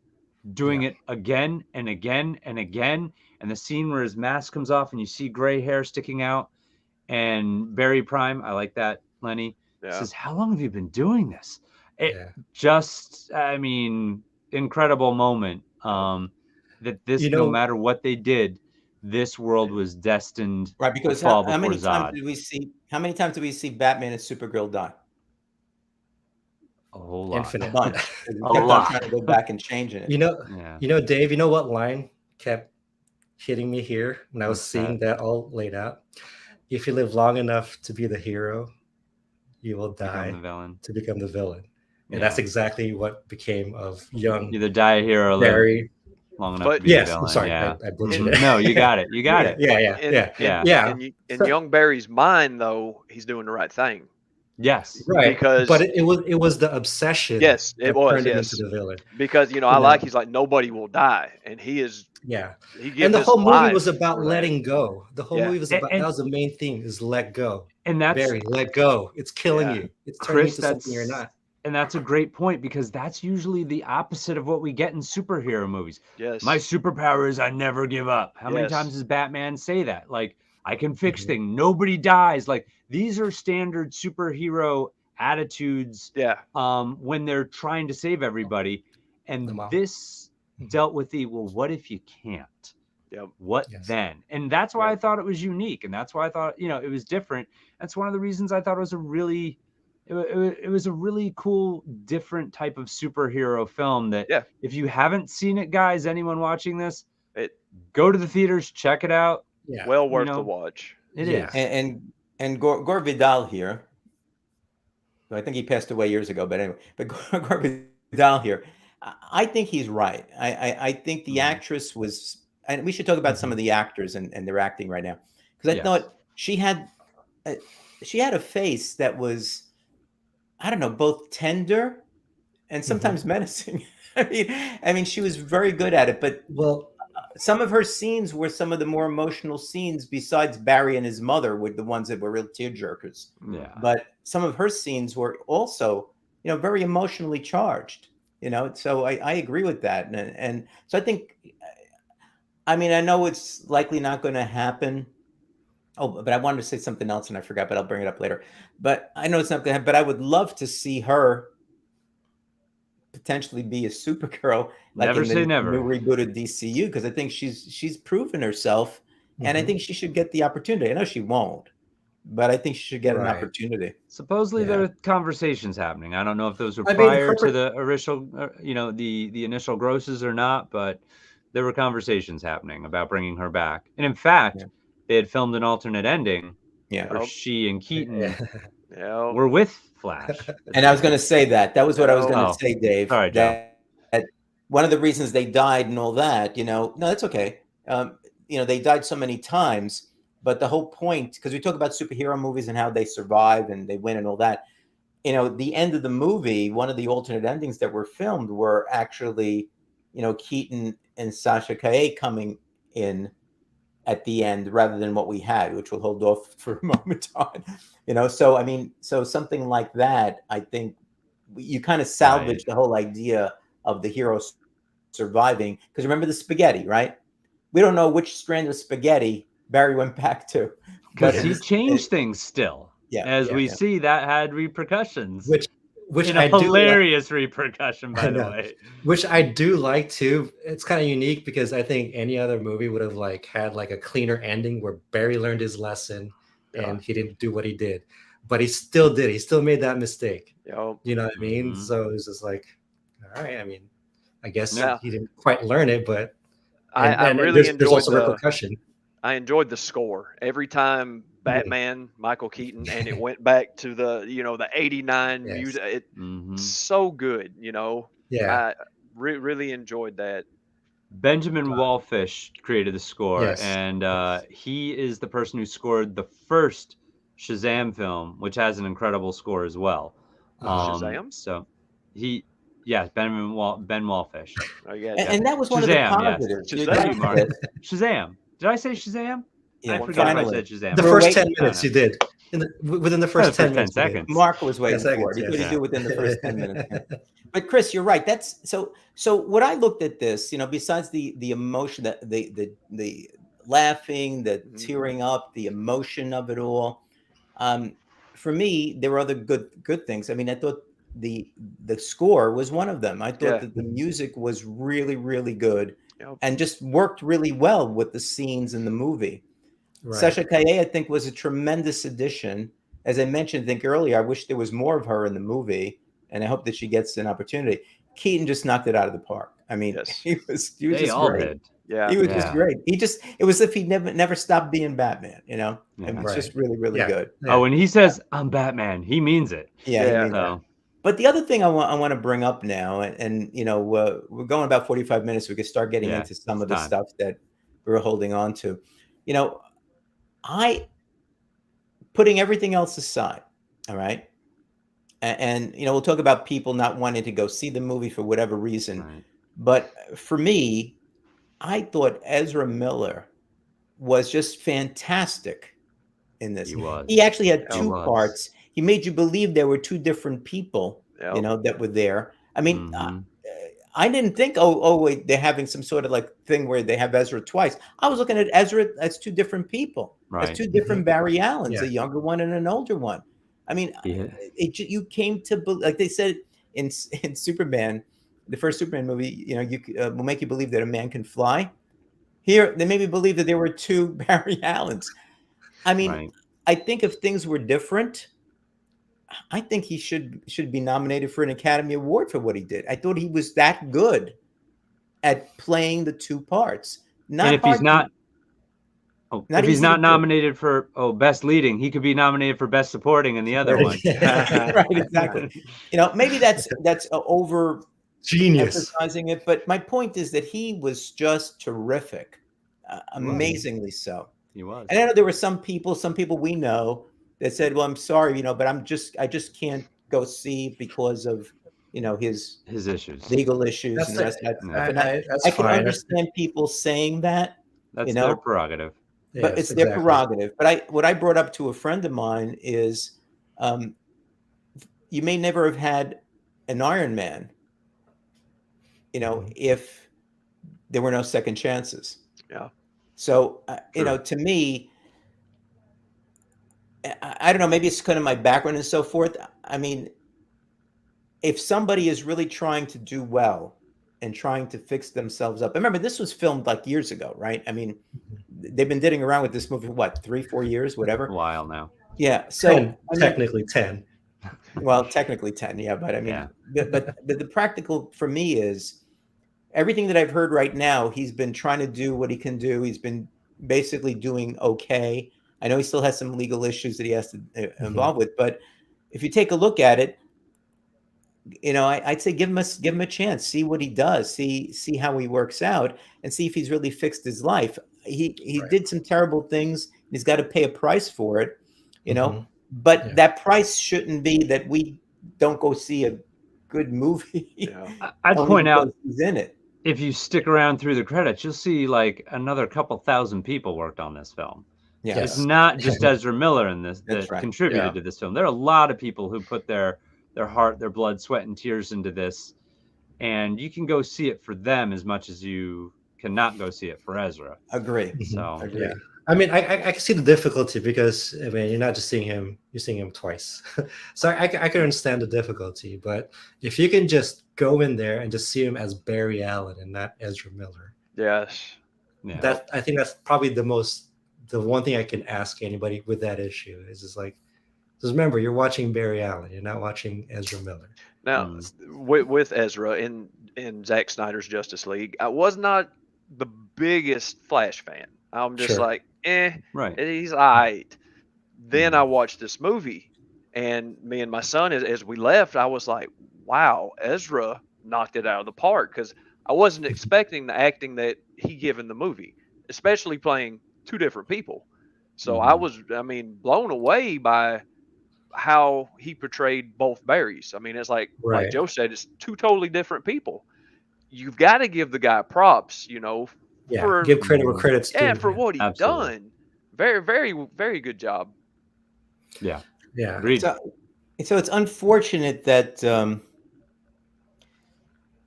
doing it again and again and again. And the scene where his mask comes off and you see gray hair sticking out, and Barry Prime, I like that, Lenny, Yeah. says, "How long have you been doing this?" It Yeah. just, I mean, incredible moment. That this, You no know- matter what they did, this world was destined Right, because to fall how many before times Zod. did we see? How many times did we see Batman and Supergirl die? A whole lot. A Infinite. bunch. We A kept on lot. trying to go back and changing it. You know, Yeah. Dave, you know what line kept hitting me here when I was What's seeing that all laid out? If you live long enough to be the hero, you will Become die the villain. to become the villain. And Yeah. that's exactly what became of young Either die a hero or live Barry. long enough But- to be Yes, the I'm villain. sorry, Yeah. I butchered Mhm. it. No, you got it. You got it. Yeah, Yeah. In So- young Barry's mind, though, he's doing the right thing. Yes. Right, Because- but it was the obsession. Yes, it that was, turned him yes. into the villain. Because I You know. like he's like nobody will die, and he gives Yeah, and his the whole movie life was about for that. letting go. The whole Yeah. movie was about And- that was the main theme is let go. And that's Barry, let go. It's killing Yeah. you. It's turning Chris, you into something you're not. and that's a great point because that's usually the opposite of what we get in superhero movies. Yes, My superpower is I never give up. How many Yes. times does Batman say that? Like, I can fix Mhm. things. Nobody dies. Like, these are standard superhero attitudes yeah, when they're trying to save everybody. And Wow. this dealt with the, well, what if you can't? Yep. What Yes. then? And that's why Yeah. I thought it was unique, and that's why I thought, it was different. That's one of the reasons I thought it was a really it was a really cool, different type of superhero film that Yeah. if you haven't seen it, guys, anyone watching this, It go to the theaters, check it out. Yeah. well worth the know, watch. It Yeah. is. And Gore Vidal here. I think he passed away years ago, but anyway, but Gore Vidal here, I think he's right. I think the Mhm. actress was, and we should talk about some of the actors and their acting right now, because I Yes. thought she had a face that was, I don't know, both tender and sometimes menacing. I mean, she was very good at it, but Well, some of her scenes were some of the more emotional scenes besides Barry and his mother were the ones that were real tearjerkers. Yeah. But some of her scenes were also, very emotionally charged, so I agree with that. And so I think, I mean, I know it's likely not going to happen. Oh, but I wanted to say something else and I forgot, but I'll bring it up later. But I know it's not going to happen, but I would love to see her potentially be a Supergirl, like Never in say the never. new rebooted DCU, because I think she's proven herself, and I Mhm. think she should get the opportunity. I know she won't, but I think she should get an Right. opportunity. Supposedly Yeah. there are conversations happening. I don't know if those were I mean, prior to her- the initial, the initial grosses or not, but there were conversations happening about bringing her back. And in fact, Yeah. they had filmed an alternate ending Yeah. where Yep. she and Keaton Yeah. were with Flash. And I was going to say that was what I was going to Oh. say, Dave. Sorry, Joe. That one of the reasons they died and all that, no, that's okay. They died so many times, but the whole point, because we talk about superhero movies and how they survive and they win and all that, the end of the movie, one of the alternate endings that were filmed were actually, Keaton and Sasha Calle coming in at the end rather than what we had, which we'll hold off for a moment on. So I mean, so something like that, I think you kind of salvage the whole idea of the hero surviving, because remember the spaghetti, right? We don't know which strand of spaghetti Barry went back to, Because he changed things still. Yeah, As yeah, we yeah. see, that had repercussions. which in I a do like, hilarious repercussion, by I the know. way. which I do like too. It's kind of unique because I think any other movie would have had a cleaner ending where Barry learned his lesson and he didn't do what he did, but he still did. He still made that mistake. Yep. You know what I mean? Mhm. So it's just like, all right. I mean, I guess Yeah. he didn't quite learn it, but I really there's enjoyed also the repercussion. I enjoyed the score every time Batman, Michael Keaton, and it went back to the 89 Yes. music. It's Mhm. so good, Yeah. I really enjoyed that. Benjamin Wallfish created the score, Yes. and he is the person who scored the first Shazam film, which has an incredible score as well. Shazam? So Ben Wallfish. Oh yeah, And that was one of the Shazam, yes. positives. Shazam. Thank you, Mark. Shazam. Did I say Shazam? Yeah, I forget if I finally. said Shazam. The We're first waiting 10 minutes you did. Within the first 10 minutes. you did. seconds. Mark was waiting 10 for it. He seconds, couldn't yes. do it within the first 10 minutes. Yeah. But Chris, you're right. That's so what I looked at this, besides the emotion, the laughing, the Mhm. tearing up, the emotion of it all. For me, there were other good things. I mean, I thought the score was one of them. I thought Yeah. that the music was really, really good Yep. and just worked really well with the scenes in the movie. Right. Sasha Calle, I think, was a tremendous addition. As I mentioned, I think earlier, I wish there was more of her in the movie, and I hope that she gets an opportunity. Keaton just knocked it out of the park. I mean, Yes. he was They just all great. did. Yeah. He was Yeah. just great. It was as if he never stopped being Batman. It was Right. just really, really Yeah. good. Yeah. Oh, when he says I'm Batman, he means it. Yeah, he Yeah. made that. So But the other thing I want to bring up now, and we're going about 45 minutes. We could start getting Yeah, into some it's of the time. stuff that we were holding on to. I putting everything else aside, all right, and we'll talk about people not wanting to go see the movie for whatever reason. right. But for me, I thought Ezra Miller was just fantastic in this. He was. He actually had He two was. parts. He made you believe there were two different people, Yep. that were there. I mean, Mhm. I didn't think, oh, wait, they're having some sort of like thing where they have Ezra twice. I was looking at Ezra as two different people, as Right. two different Barry Allens, Yeah. a younger one and an older one. I mean, Yeah. you came to like they said in Superman, the first Superman movie, will make you believe that a man can fly. Here, they made me believe that there were two Barry Allens. I mean, Right. I think if things were different, I think he should be nominated for an Academy Award for what he did. I thought he was that good at playing the two parts. Not And if hard he's not, not if he's easy to not do. nominated for best leading, he could be nominated for best supporting in the other one. Right, exactly. You know, maybe that's over Genius. emphasizing it, but my point is that he was just terrific, amazingly so. He was. And I know there were some people we know that said, "Well, I'm sorry, you know, but I just can't go see because of, you know, his Issues. legal issues That's and the rest of that Yeah. stuff." And that's I can fine. understand people saying that, That's you their know, prerogative. but Yes, it's their exactly. prerogative. But what I brought up to a friend of mine is, you may never have had an Iron Man, you know, if there were no second chances. Yeah. So, you True. know, to me, I don't know, maybe it's kind of my background and so forth. I mean, if somebody is really trying to do well and trying to fix themselves up, remember, this was filmed like years ago, right? I mean, they've been diddling around with this movie, what, 3-4 years, A whatever? while now. Yeah. So, 10, technically 10. well, technically 10, yeah, but I mean, Yeah. but the practical for me is everything that I've heard right now, he's been trying to do what he can do. He's been basically doing okay. I know he still has some legal issues that he has to involve with, but if you take a look at it, you know, I'd say give him a chance, see what he does, see how he works out, and see if he's really fixed his life. He Right. did some terrible things. He's got to pay a price for it, you know. But Yeah. that price shouldn't be that we don't go see a good movie. Yeah. I'd only point out, because he's in it. if you stick around through the credits, you'll see like another couple thousand people worked on this film. Yeah. It's not just Ezra Miller in this That's that right. contributed Yeah. to this film. There are a lot of people who put their heart, their blood, sweat, and tears into this, and you can go see it for them as much as you cannot go see it for Ezra. Agree. So Agree. Yeah. I mean, I can see the difficulty because I mean, you're not just seeing him; you're seeing him twice. So I can understand the difficulty. But if you can just go in there and just see him as Barry Allen and not Ezra Miller, Yes. yeah. I think that's probably the one thing I can ask anybody with that issue is just like, just remember you're watching Barry Allen, you're not watching Ezra Miller. Now, with Ezra in Zack Snyder's Justice League, I was not the biggest Flash fan. I'm just Sure. like, Right. he's all right. Then I watched this movie, and me and my son, as we left, I was like, wow, Ezra knocked it out of the park, because I wasn't expecting the acting that he gave in the movie, especially playing two different people. So I was, blown away by how he portrayed both Barrys. I mean, it's like Right. Joe said, it's two totally different people. You've got to give the guy props, Yeah, for give credit where credit's due. for what he Absolutely. done. Very, very, very good job. Yeah. Yeah. Agreed. So it's unfortunate that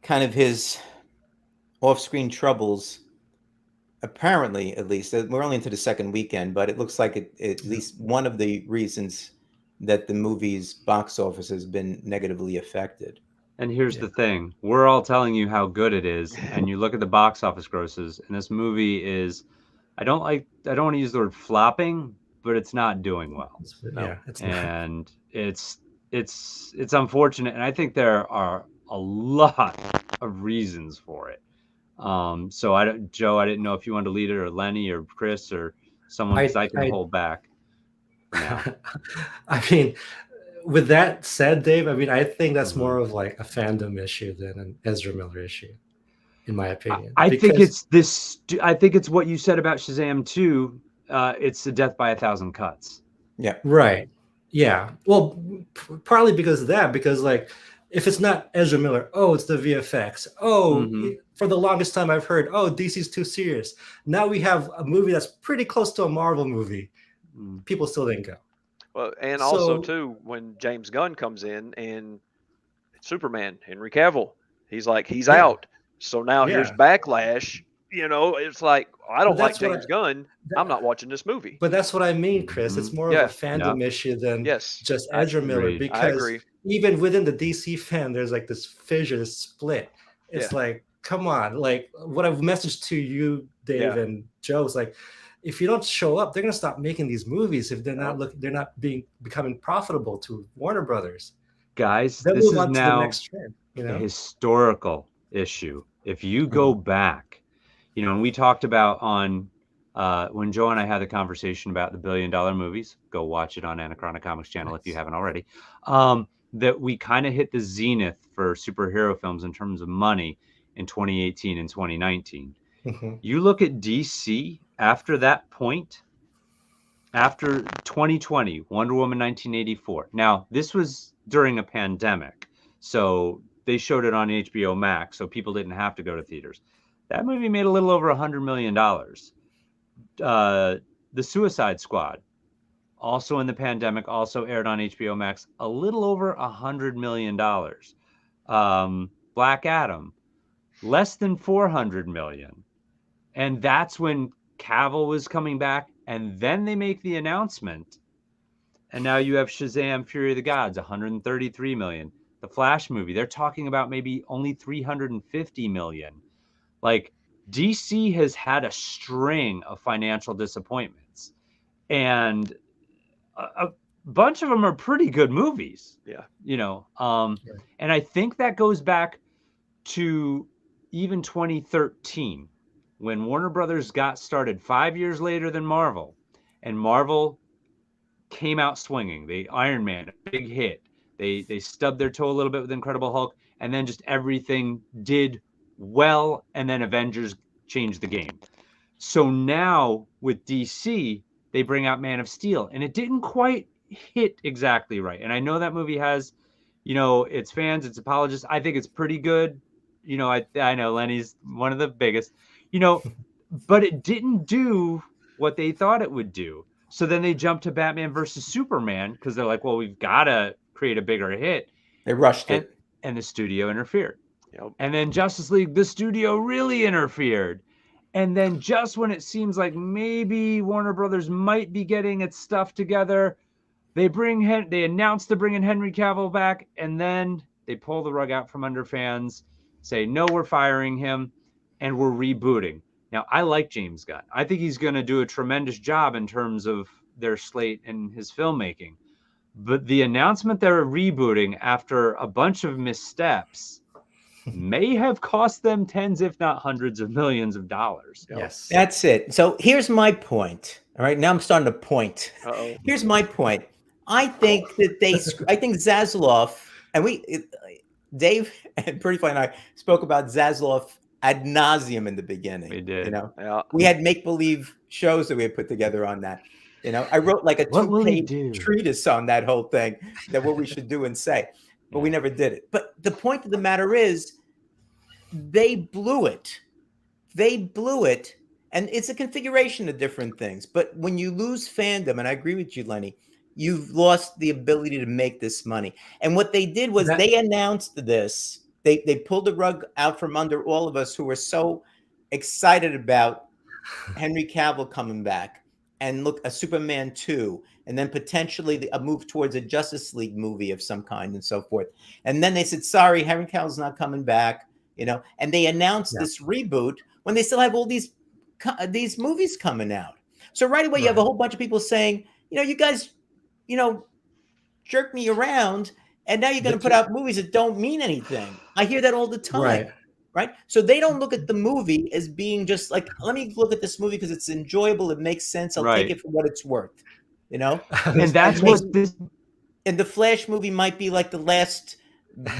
kind of his off-screen troubles, apparently, at least, we're only into the second weekend, but it looks like at least one of the reasons that the movie's box office has been negatively affected. And here's the thing. We're all telling you how good it is, and you look at the box office grosses, and this movie is, I don't want to use the word flopping, but it's not doing well. Yeah, it's not. And it's unfortunate, and I think there are a lot of reasons for it. So Joe, I didn't know if you wanted to lead it, or Lenny, or Chris, or someone, because I can hold back now. I mean, with that said, Dave, I mean, I think that's more of like a fandom issue than an Ezra Miller issue, in my opinion. I think it's what you said about Shazam 2. It's the death by 1,000 cuts. Yeah. Right. Yeah. Well, partly because of that, because like, if it's not Ezra Miller, oh, it's the VFX. Oh, for the longest time I've heard, oh, DC's too serious. Now we have a movie that's pretty close to a Marvel movie. People still didn't go. Well, and also too, when James Gunn comes in and Superman, Henry Cavill, he's like, he's out. So now here's backlash. It's like, I don't like James Gunn. I'm not watching this movie. But that's what I mean, Chris. It's more of a fandom issue than just Ezra Miller. Because even within the DC fan, there's like this fissure, this split. It's like, come on. Like what I've messaged to you, Dave and Joe, is like, if you don't show up, they're gonna stop making these movies if they're not becoming profitable to Warner Brothers. Guys, They'll this move is on to the now next trend, you a know? historical issue. If you go back, and we talked about on when Joe and I had the conversation about the $1 billion movies, go watch it on Anachronic Comics channel if you haven't already. That we kind of hit the zenith for superhero films in terms of money in 2018 and 2019. You look at DC after that point, after 2020, Wonder Woman 1984. Now, this was during a pandemic, so they showed it on HBO Max, so people didn't have to go to theaters. That movie made a little over $100 million. The Suicide Squad, also in the pandemic, also aired on HBO Max, a little over $100 million. Black Adam, less than $400 million. And that's when Cavill was coming back, and then they make the announcement. And now you have Shazam! Fury of the Gods, $133 million. The Flash movie, they're talking about maybe only $350 million. Like, DC has had a string of financial disappointments, and a bunch of them are pretty good movies. And I think that goes back to even 2013 when Warner Brothers got started 5 years later than Marvel, and Marvel came out swinging. Iron Man, a big hit. They stubbed their toe a little bit with Incredible Hulk, and then just everything did well, and then Avengers changed the game. So now with DC, they bring out Man of Steel, and it didn't quite hit exactly right. And I know that movie has, its fans, its apologists. I think it's pretty good. I know Lenny's one of the biggest, but it didn't do what they thought it would do. So then they jumped to Batman versus Superman because they're like, well, we've got to create a bigger hit. They rushed it. And the studio interfered. And then Justice League, the studio really interfered. And then just when it seems like maybe Warner Brothers might be getting its stuff together, they announce they're bringing Henry Cavill back, and then they pull the rug out from under fans, say, no, we're firing him, and we're rebooting. Now, I like James Gunn. I think he's going to do a tremendous job in terms of their slate and his filmmaking. But the announcement they're rebooting after a bunch of missteps may have cost them tens, if not hundreds of millions of dollars. Yes. That's it. So here's my point. All right. Now I'm starting to point. Here's my point. I think Zaslav, and Dave and Pretty Fly and I spoke about Zaslav ad nauseum in the beginning. We did. We had make-believe shows that we had put together on that. I wrote like a 2-page treatise on that whole thing, that what we should do and say, but we never did it. But the point of the matter is, they blew it. And it's a configuration of different things. But when you lose fandom, and I agree with you, Lenny, you've lost the ability to make this money. And what they did was they announced this. They pulled the rug out from under all of us who were so excited about Henry Cavill coming back, and look, a Superman 2, and then potentially a move towards a Justice League movie of some kind and so forth. And then they said, sorry, Henry Cavill's not coming back, and they announced this reboot when they still have all these movies coming out. So right away, you have a whole bunch of people saying, you guys, jerk me around, and now you're going to put out movies that don't mean anything. I hear that all the time. Right. So they don't look at the movie as being just like, let me look at this movie because it's enjoyable. It makes sense. I'll take it for what it's worth, And that's what this. And the Flash movie might be like the last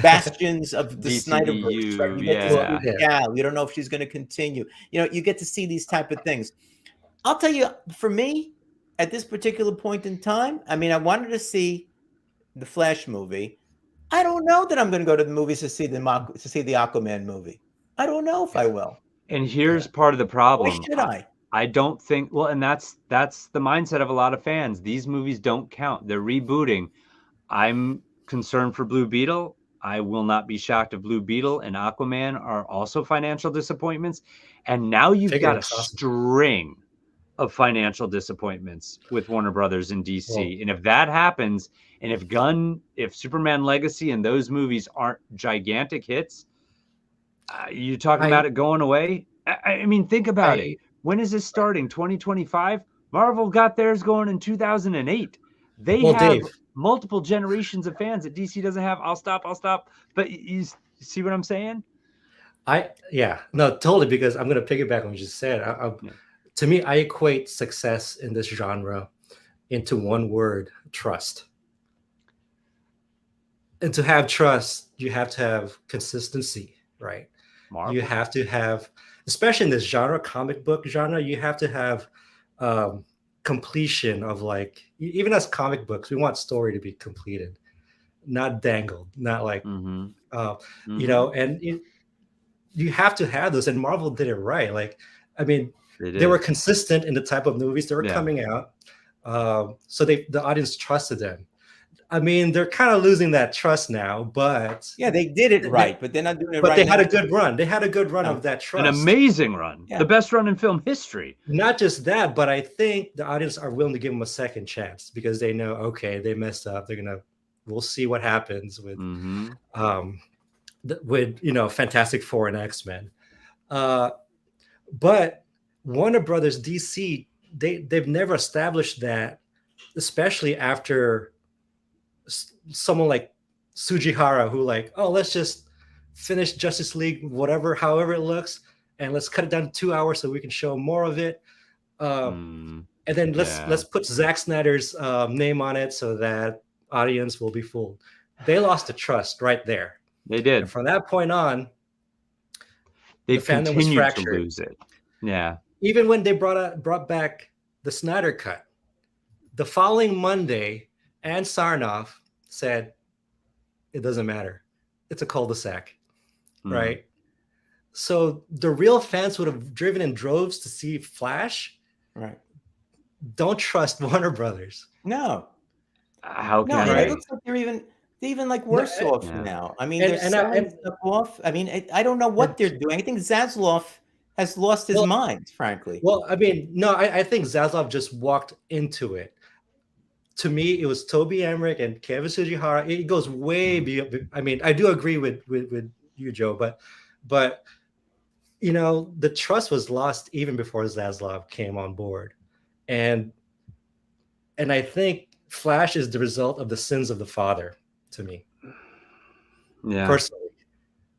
bastions of the Snyderverse. Right? You don't know if she's going to continue. You get to see these type of things. I'll tell you, for me, at this particular point in time, I mean, I wanted to see the Flash movie. I don't know that I'm going to go to the movies to see the Aquaman movie. I don't know if I will. And here's part of the problem. Why should I? I don't think. Well, and that's the mindset of a lot of fans. These movies don't count. They're rebooting. I'm concerned for Blue Beetle. I will not be shocked if Blue Beetle and Aquaman are also financial disappointments. And now you've got a string of financial disappointments with Warner Brothers and DC. And if that happens, and if Superman Legacy and those movies aren't gigantic hits, You talking I- about it going away? I mean, think about it. I- When is this starting? 2025? Marvel got theirs going in 2008. They Well, have Dave. multiple generations of fans that DC doesn't have. I'll stop. But you see what I'm saying? No, totally, because I'm going to piggyback on what you just said. Yeah. To me, I equate success in this genre into one word: trust. And to have trust, you have to have consistency, right? Marvel. You have to have, especially in this genre, comic book genre, you have to have completion of, like, even as comic books, we want story to be completed, not dangled, not like, Mm-hmm. you know, and you have to have those. And Marvel did it right. Like, I mean, they were consistent in the type of movies that were coming out. So the audience trusted them. I mean, they're kind of losing that trust now, but Yeah, they did it right, but they're not doing it but right. they had now. a good run. They had a good run of that trust. An amazing run. Yeah. The best run in film history. Not just that, but I think the audience are willing to give them a second chance because they know, okay, they messed up. We'll see what happens with Fantastic Four and X-Men. But Warner Brothers, DC, they've never established that, especially after someone like Sujihara, who like, oh, let's just finish Justice League, however it looks, and let's cut it down to 2 hours so we can show more of it. And then let's put Zack Snyder's name on it so that audience will be fooled. They lost the trust right there. They did. And from that point on, they the fandom was continued to fractured. lose it. Yeah. Even when they brought back the Snyder Cut, the following Monday, Ann Sarnoff said, it doesn't matter. It's a cul-de-sac, right? So the real fans would have driven in droves to see Flash. Right. Don't trust Warner Brothers. No. How No, can and I? it looks like they're even like worse off now. I mean, they're selling stuff off. I mean, I don't know what they're doing. I think Zaslav has lost his mind, frankly. Well, I mean, no, I think Zaslav just walked into it. To me, it was Toby Emmerich and Kevin Sujihara. It goes way beyond. I mean, I do agree with you, Joe, but you know, the trust was lost even before Zaslav came on board, and I think Flash is the result of the sins of the father, to me. Yeah, personally,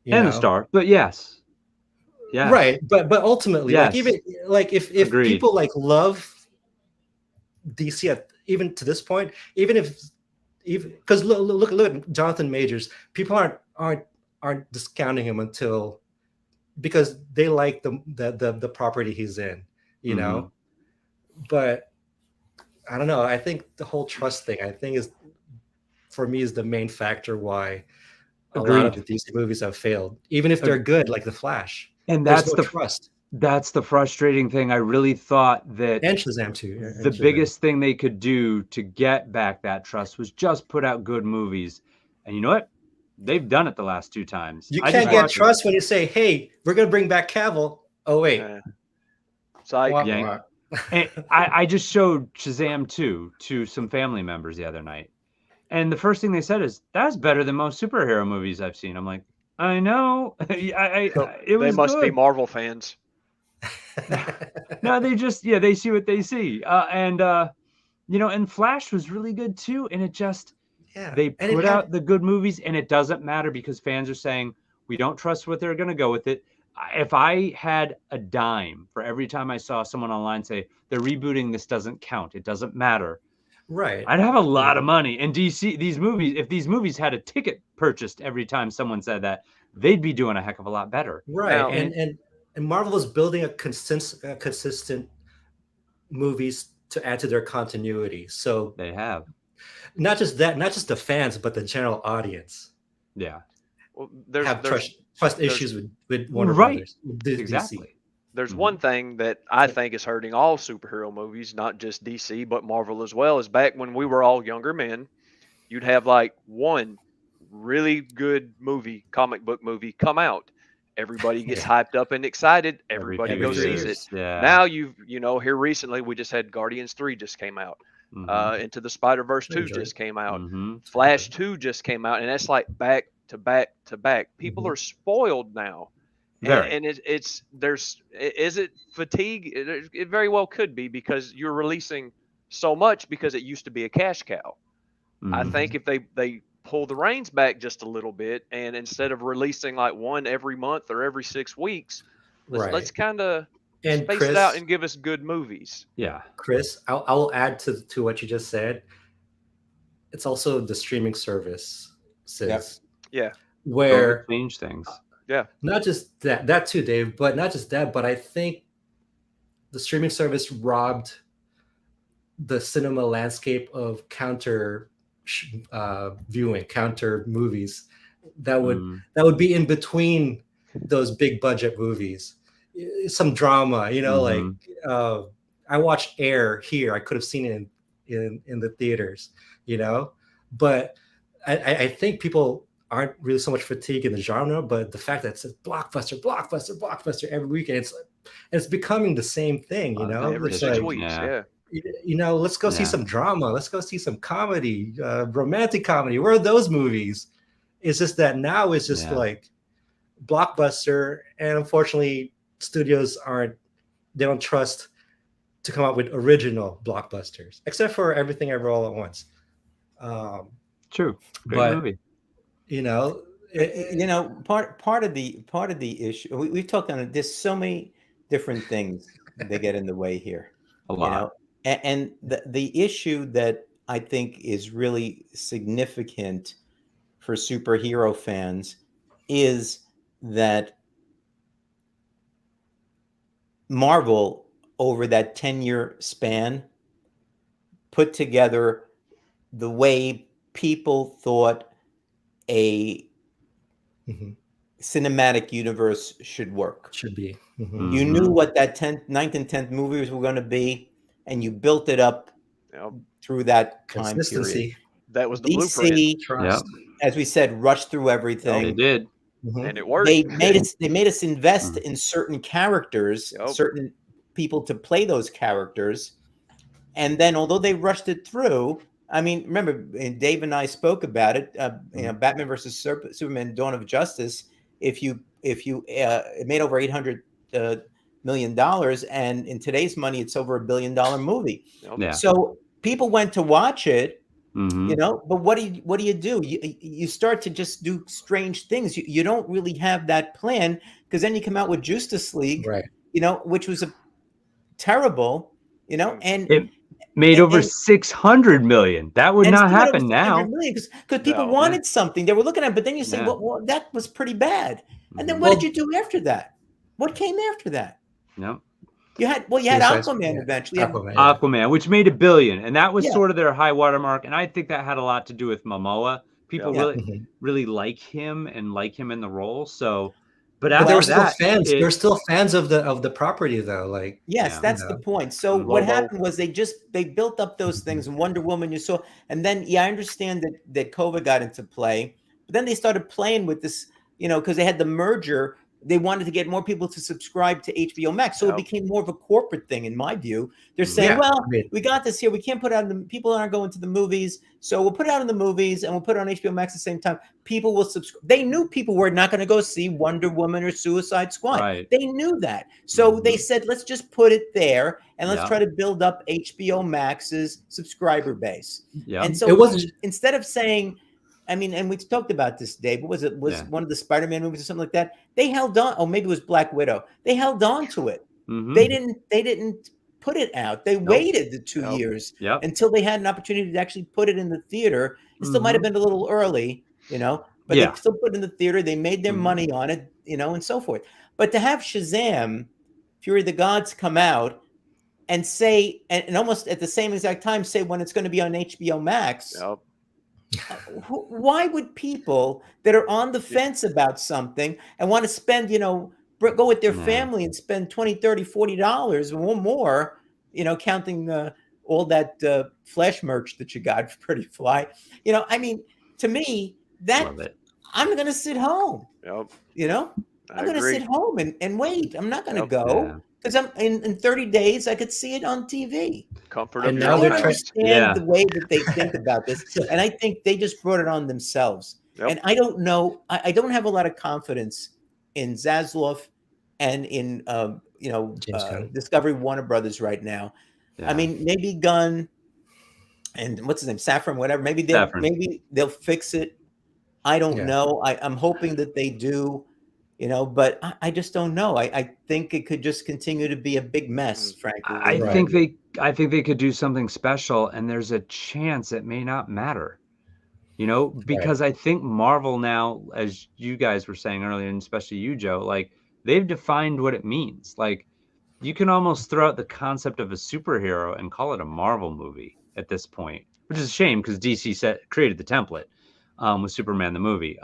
and the star, but yes, right, but ultimately, yes. like, even like if people like love DC even to this point, even because look at Jonathan Majors, people aren't discounting him until because they like the property he's in, you know. But I don't know. I think the whole trust thing, I think, is for me is the main factor why a lot of the DC movies have failed, even if they're good, like The Flash. And that's the trust. That's the frustrating thing. I really thought that, and Shazam too. The biggest thing they could do to get back that trust was just put out good movies. And you know what? They've done it the last 2 times. You can't get trust when you say, "Hey, we're going to bring back Cavill." Oh wait, and I just showed Shazam 2 to some family members the other night, and the first thing they said is, "That's better than most superhero movies I've seen." I'm like, I know. It was they must good. be Marvel fans. No, they see what they see. And Flash was really good too. And it just, they put out the good movies, and it doesn't matter because fans are saying, we don't trust what they're going to go with it. If I had a dime for every time I saw someone online say, they're rebooting, this doesn't count, it doesn't matter. Right. I'd have a lot of money. And DC, if these movies had a ticket purchased every time someone said that, they'd be doing a heck of a lot better. Right. Now, and Marvel is building a consistent movies to add to their continuity. So they have not just the fans, but the general audience. Yeah. Well, trust issues with Warner Brothers. Exactly. DC. There's one thing that I think is hurting all superhero movies, not just DC, but Marvel as well, is back when we were all younger men, you'd have like one really good comic book movie come out. Everybody gets hyped up and excited. Everybody goes sees it. Yeah. Now here recently we just had Guardians 3 just came out. Into the Spider-Verse 2 just came out. Flash 2 just came out, and that's like back to back to back. People are spoiled now. Very. And is it fatigue? It very well could be, because you're releasing so much because it used to be a cash cow. I Mhm. think if they pull the reins back just a little bit, and instead of releasing like one every month or every 6 weeks, let's Right. kind of And space it out and give us good movies. Yeah. Chris, I will add to what you just said. It's also the streaming service, says Yeah, where COVID changed things. not just that too, Dave, but not just that, but I think the streaming service robbed the cinema landscape of counter viewing, counter movies that Mm. would be in between those big budget movies. Some drama, like Mhm. I watched Air here. I could have seen it in the theaters, but I think people aren't really so much fatigued in the genre, but the fact that it's a blockbuster every weekend, it's becoming the same thing, every It's 6 weeks. Yeah. let's go see Yeah. some drama, let's go see some comedy, romantic comedy. Where are those movies? It's just that now it's just Yeah. like blockbuster, and unfortunately studios they don't trust to come out with original blockbusters, except for Everything Ever All at Once. True. Great But movie. Part of the issue we've talked on it. There's so many different things that get in the way here. A lot. And the issue that I think is really significant for superhero fans is that Marvel, over that 10-year span, put together the way people thought a cinematic universe should work. Should be. You knew what that 9th and 10th movies were going to be, and you built it up through that time period. Consistency. That was the DC, blueprint, Trust. as we said, rushed through They everything. did. and it worked. They made us invest in certain characters, Yep. certain people to play those characters. And then, although they rushed it through, I mean, remember, and Dave and I spoke about it. Batman versus Superman: Dawn of Justice. If you it made over $800 million, and in today's money, it's over $1 billion movie. Yep. Yeah. So people went to watch it, Mhm. But what do you do? You start to just do strange things. You don't really have that plan, because then you come out with Justice League, Right. which was a terrible, and It made over 600 million. That would not happen now. because people No. wanted something. They were looking at it, but then you say, Yeah. well, that was pretty bad. And then Mhm. what did you do after that? What came after that? No. You had Suicide Aquaman Squad, eventually. Aquaman, yeah. Aquaman, which made $1 billion, and that was Yeah. sort of their high watermark. And I think that had a lot to do with Momoa. People Yeah. really like him and like him in the role. So, but But there were after still that, fans. There were still fans of the property, though. Like, Yes, Yeah. that's the point. So Mhm. what Lobo. happened was they built up those things, and Wonder Woman you saw, and then I understand that COVID got into play, but then they started playing with this, because they had the merger. They wanted to get more people to subscribe to HBO Max, so it Yep. became more of a corporate thing, in my view. They're saying, Yeah, well, I mean- we got this here. We can't put it out. People aren't going to the movies, so we'll put it out in the movies, and we'll put it on HBO Max at the same time. People will subscribe. They knew people were not going to go see Wonder Woman or Suicide Squad. Right. They knew that. So they said, let's just put it there, and let's Yeah. try to build up HBO Max's subscriber base. yeah, And so It wasn't- instead of saying, and we talked about this, Dave. What was it? Was Yeah. one of the Spider-Man movies or something like that? They held on. Oh, maybe it was Black Widow. They held on to it. Mhm. They didn't put it out. They waited the 2 Nope. years Yep. until they had an opportunity to actually put it in the theater. It still might have been a little early, but Yeah. they still put it in the theater. They made their Mhm. money on it, and so forth. But to have Shazam, Fury of the Gods, come out and say, and almost at the same exact time say when it's going to be on HBO Max, Yep. why would people that are on the fence about something and want to spend, go with their Yeah. family and spend $20, $30, $40 or more, counting all that Flash merch that you got for Pretty Fly. I mean, to me, that Love it. I'm going to sit home, Yep. I'm going to sit home and wait. I'm not going to Yep. go Yeah. because I'm in 30 days, I could see it on TV. Comfort And of now I your they're don't own trying- house. understand Yeah. the way that they think about this. And I think they just brought it on themselves. Yep. And I don't know. I don't have a lot of confidence in Zaslav and in James Gunn. Discovery Warner Brothers right now. Yeah. I mean, maybe Gunn and what's his name, Saffron, whatever. Maybe they'll fix it. I don't know. I'm hoping that they do, but I just don't know. I think it could just continue to be a big mess, frankly. I think they could do something special, and there's a chance it may not matter. Because I think Marvel now, as you guys were saying earlier, and especially you, Joe, like they've defined what it means. Like you can almost throw out the concept of a superhero and call it a Marvel movie at this point, which is a shame because DC created the template with Superman the movie.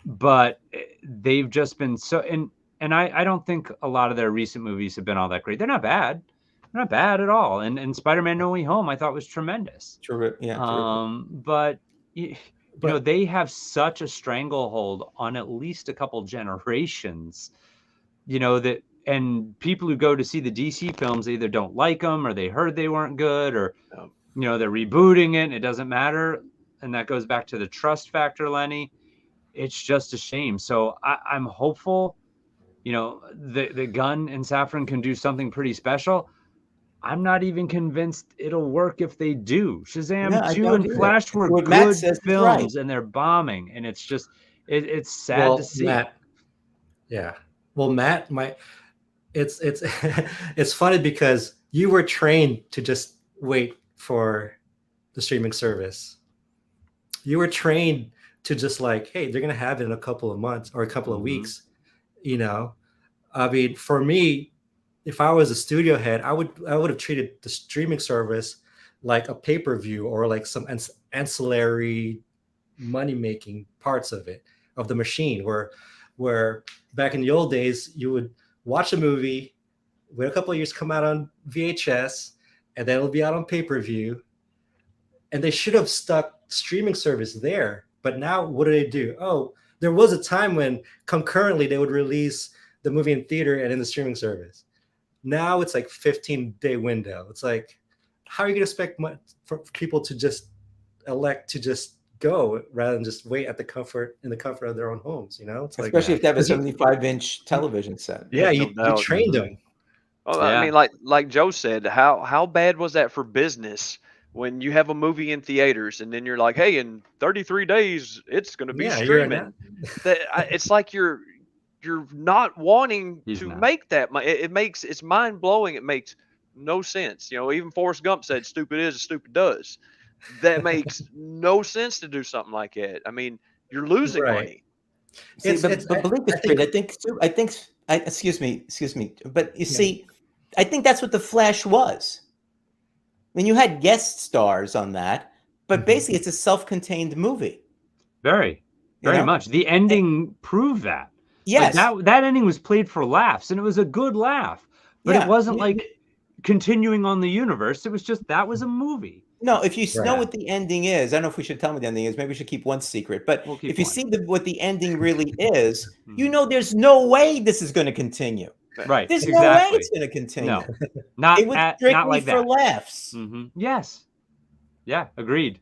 But they've just been so, and I don't think a lot of their recent movies have been all that great. They're not bad. They're not bad at all. And Spider-Man No Way Home, I thought was tremendous. True. Yeah. But they have such a stranglehold on at least a couple generations, that, and people who go to see the DC films either don't like them or they heard they weren't good or, they're rebooting it and it doesn't matter. And that goes back to the trust factor, Lenny. It's just a shame. So I'm hopeful, the Gunn and Safran can do something pretty special. I'm not even convinced it'll work if they do. Shazam 2 and Flash were good films, and they're bombing, and it's just it's sad to see. Matt, it's it's funny because you were trained to just wait for the streaming service. You were trained to just like, hey, they're gonna have it in a couple of months or a couple of weeks. I mean, for me, if I was a studio head, I would have treated the streaming service like a pay-per-view or like some ancillary money-making parts of the machine, where back in the old days, you would watch a movie, wait a couple of years, come out on VHS, and then it'll be out on pay-per-view. And they should have stuck streaming service there. But now what do? Oh, there was a time when concurrently they would release the movie in theater and in the streaming service. Now it's like 15-day window. It's like, how are you going to expect for people to just elect to just go rather than just wait in the comfort of their own homes? It's especially if they have a 75-inch television set. Yeah, you trained them. Well, I mean, like Joe said, how bad was that for business when you have a movie in theaters and then you're like, hey, in 33 days it's going to be streaming? It's like you're not wanting to make that. It's mind blowing. It makes no sense. Even Forrest Gump said, "Stupid is, stupid does." That makes no sense to do something like that. I mean, you're losing money. See, but believe this, I think. Excuse me. But you see, I think that's what The Flash was. I mean, you had guest stars on that, but basically, it's a self-contained movie. Very much. The ending proved that. Yes, like that ending was played for laughs, and it was a good laugh. But it wasn't like continuing on the universe. It was just that was a movie. No, if you know what the ending is, I don't know if we should tell them what the ending is. Maybe we should keep one secret. But if you see what the ending really is, there's no way this is going to continue. Right. There's no way it's going to continue. No, not it was strictly not like for that. Laughs. Mm-hmm. Yes. Yeah. Agreed.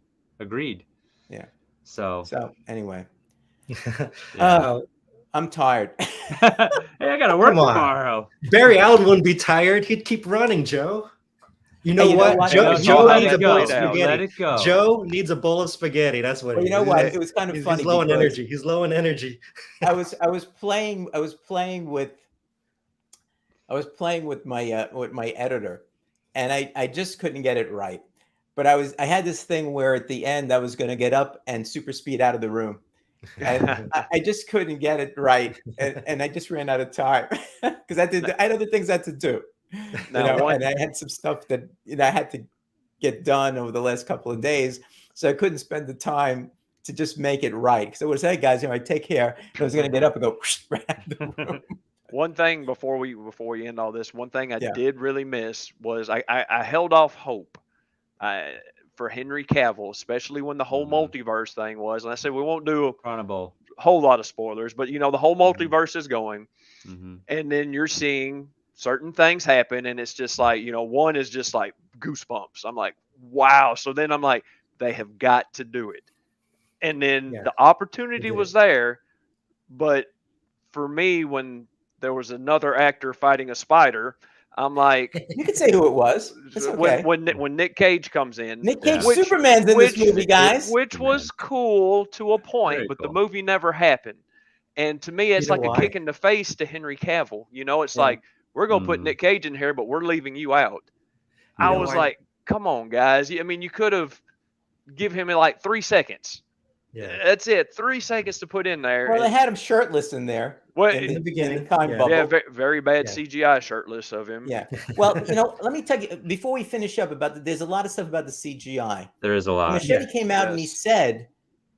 Yeah. So anyway, I'm tired. Hey, I got to work tomorrow. Barry Allen wouldn't be tired. He'd keep running, Joe. You know what? Joe needs a bowl of spaghetti. Let it go. Joe needs a bowl of spaghetti. That's what. Well, you know what? It was kind of funny. He's low on energy. He's low on energy. I was playing with my editor, and I just couldn't get it right. But I had this thing where at the end I was going to get up and super speed out of the room. And I just couldn't get it right, and I just ran out of time because I had other things I had to do. And I had some stuff that I had to get done over the last couple of days, so I couldn't spend the time to just make it right. Because I would say, hey guys, take care. I was going to get up and go right out of the room. One thing before we end all this, one thing I did really miss was I held off hope for Henry Cavill, especially when the whole multiverse thing was. And I said we won't do a whole lot of spoilers, but the whole multiverse is going, and then you're seeing certain things happen, and it's just like one is just like goosebumps. I'm like, wow. So then I'm like, they have got to do it, and then the opportunity was there, but for me, when there was another actor fighting a spider, I'm like, You can say who it was. It's okay. when Nick Cage comes in, Nick Cage, which- Superman's in this movie, guys. which was cool to a point, Very but the cool. movie never happened. And to me, it's know like a why? kick in the face to Henry Cavill. You know, it's Yeah. like, we're gonna put Mm. Nick Cage in here, but we're leaving you out. You I know was why? like, come on, guys. I mean, you could have give him like 3 seconds. Yeah. That's it. 3 seconds to put in there. Well, they and- had him shirtless in there. What- in in the beginning, in the time yeah. bubble. yeah, very bad Yeah. CGI shirtless of him. Yeah. Well, let me tell you before we finish up about there's a lot of stuff about the CGI. There is a lot. Machete came out and he Yes. said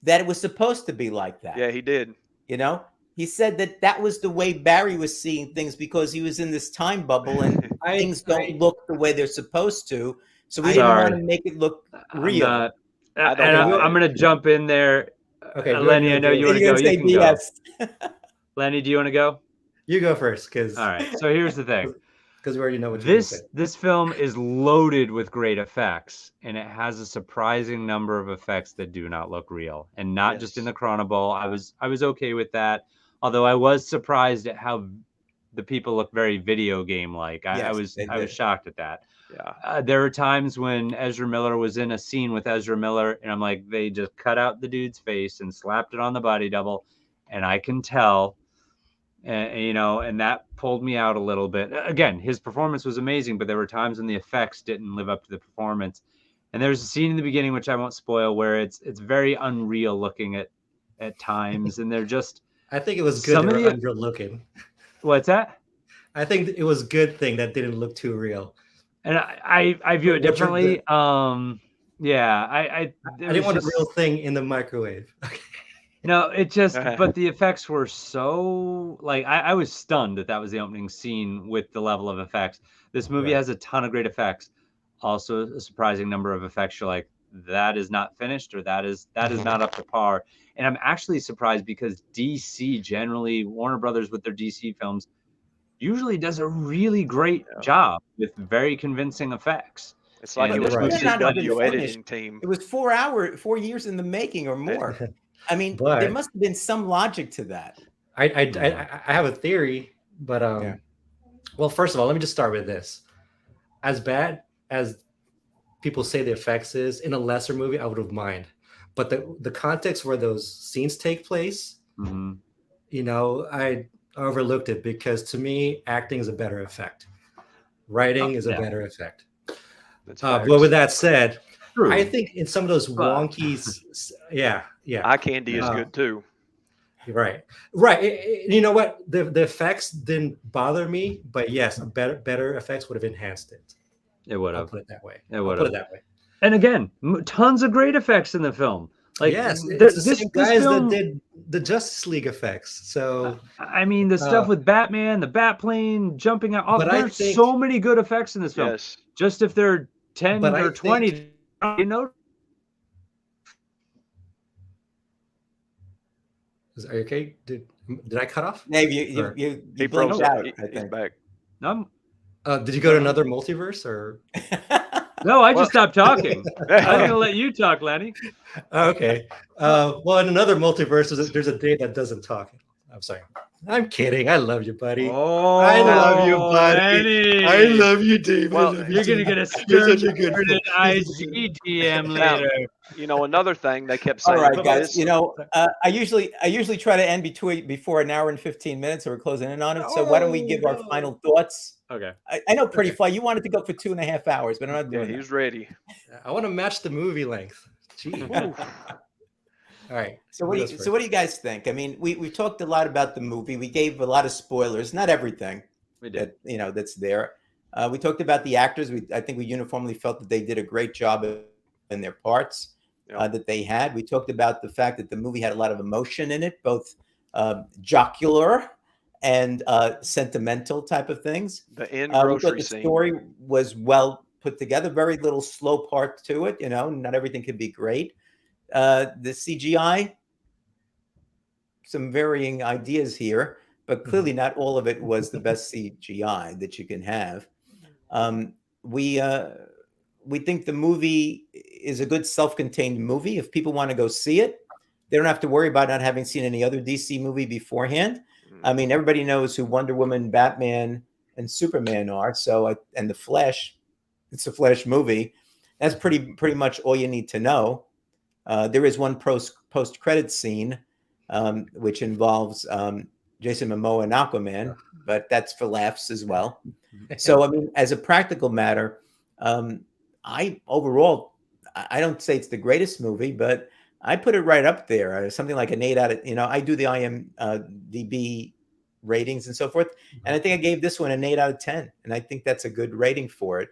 that it was supposed to be like that. Yeah, he did. You know, he said that was the way Barry was seeing things because he was in this time bubble and things don't look the way they're supposed to. So we didn't want to make it look real. I'm buy it. going to jump in there. Okay, go Lenny, ahead, I know go you ahead. want to go. You can go. BS. Lenny, do you want to go? You go first, because All right. So here's the thing. we already know what you're gonna say. This film is loaded with great effects, and it has a surprising number of effects that do not look real, and not just in Yes. the Chronoball. I was okay with that, although I was surprised at how the people look very video game like. I Yes, was they I was did. shocked at that. Yeah. There were times when Ezra Miller was in a scene with Ezra Miller, and I'm like, they just cut out the dude's face and slapped it on the body double, and I can tell. And that pulled me out a little bit. Again, his performance was amazing, but there were times when the effects didn't live up to the performance. And there's a scene in the beginning, which I won't spoil, where it's very unreal looking at times, and they're just I think it was good Some they of were the- unreal looking. what's that? I think it was a good thing that didn't look too real. And I view it What's your differently. Yeah, I I didn't want a real thing in the microwave. No, it just, but the effects were so like I was stunned that was the opening scene with the level of effects. This movie Right. has a ton of great effects. Also, a surprising number of effects. You're like, that is not finished, or that is not up to par. And I'm actually surprised because DC generally, Warner Brothers with their DC films, usually does a really great job with very convincing effects. It's like And it was Right. the They're not CW even editing finished. team. It was 4 years in the making or more. I mean, But- there must have been some logic to that. I have a theory, but Yeah. well, first of all, let me just start with this. As bad as people say the effects is in a lesser movie, I would have mind. But the context where those scenes take place, Mm-hmm. I overlooked it because to me, acting is a better effect. Writing is a yeah. better effect. That's But facts. with that said, True. I think in some of those But- wonky, yeah, Eye candy is Uh, good too. right. You know what? The effects didn't bother me, but yes, better effects would have enhanced it. It would I'll have. put it that way. It I'll would put it have. that way. And again, tons of great effects in the film. Like Yes, th- it's the this, same this guys film, that did the Justice League effects. So I mean, the stuff with Batman, the Batplane jumping out. But I There's think- so many good effects in this film. Yes. Just if they're 10 But I or 20, think- are you okay? Did I cut off? Maybe you Or- you He blinked froze out. out. I He's think. back. No, Did you go to another multiverse or? no, I Well- just stopped talking. I'm going to let you talk, Lenny. Okay. Well, in another multiverse, there's a day that doesn't talk. I'm sorry. I'm kidding. I love you, buddy. Oh, I love you, buddy. Lenny. I love you, Dave. I Well, love you, You're going to Dave. get a You're stern such a good worded friend. IG DM Now- later. Another thing they kept All saying. right, about guys. this- I usually try to end before an hour and 15 minutes, so we're closing in on it. So why don't we give our no. final thoughts? Okay. I know Pretty Fly, you wanted to go for 2.5 hours, but I'm not Yeah, doing he that. was ready. I want to match the movie length. Gee. All right. So what do you guys think? I mean, we've talked a lot about the movie. We gave a lot of spoilers, not everything We did. that that's there. We talked about the actors. I think we uniformly felt that they did a great job in their parts that they had. We talked about the fact that the movie had a lot of emotion in it, both jocular and sentimental type of things. The end We thought grocery the scene. story was well put together. Very little slow part to it. Not everything can be great. The CGI, some varying ideas here, but clearly not all of it was the best CGI that you can have. We think the movie is a good self-contained movie. If people want to go see it, they don't have to worry about not having seen any other DC movie beforehand. I mean, everybody knows who Wonder Woman, Batman, and Superman are. So, and the Flash, it's a Flash movie. That's pretty much all you need to know. There is one post credit scene, which involves Jason Momoa and Aquaman, but that's for laughs as well. So, I mean, as a practical matter, I don't say it's the greatest movie, but I put it right up there. Something like an 8 out of, I do the IMDb ratings and so forth. And I think I gave this one an 8 out of 10. And I think that's a good rating for it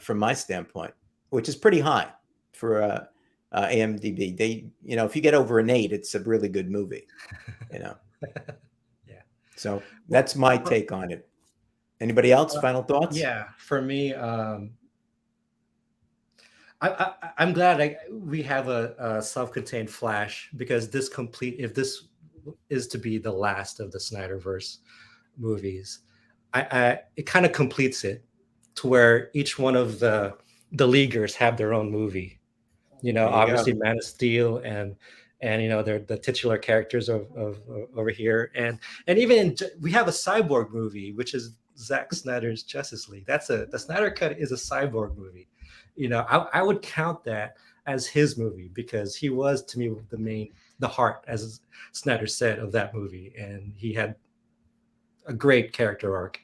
from my standpoint, which is pretty high for IMDb. They, if you get over an 8, it's a really good movie, Yeah. So that's my take on it. Anybody else? Final thoughts? Yeah, for me, I'm glad we have a self-contained Flash, because if this is to be the last of the Snyderverse movies, it kind of completes it to where each one of the leaguers have their own movie. Obviously Man of Steel and they're the titular characters of over here, and even we have a Cyborg movie, which is Zack Snyder's Justice League. The Snyder Cut is a Cyborg movie. I would count that as his movie, because he was, to me, the heart, as Snyder said, of that movie, and he had a great character arc.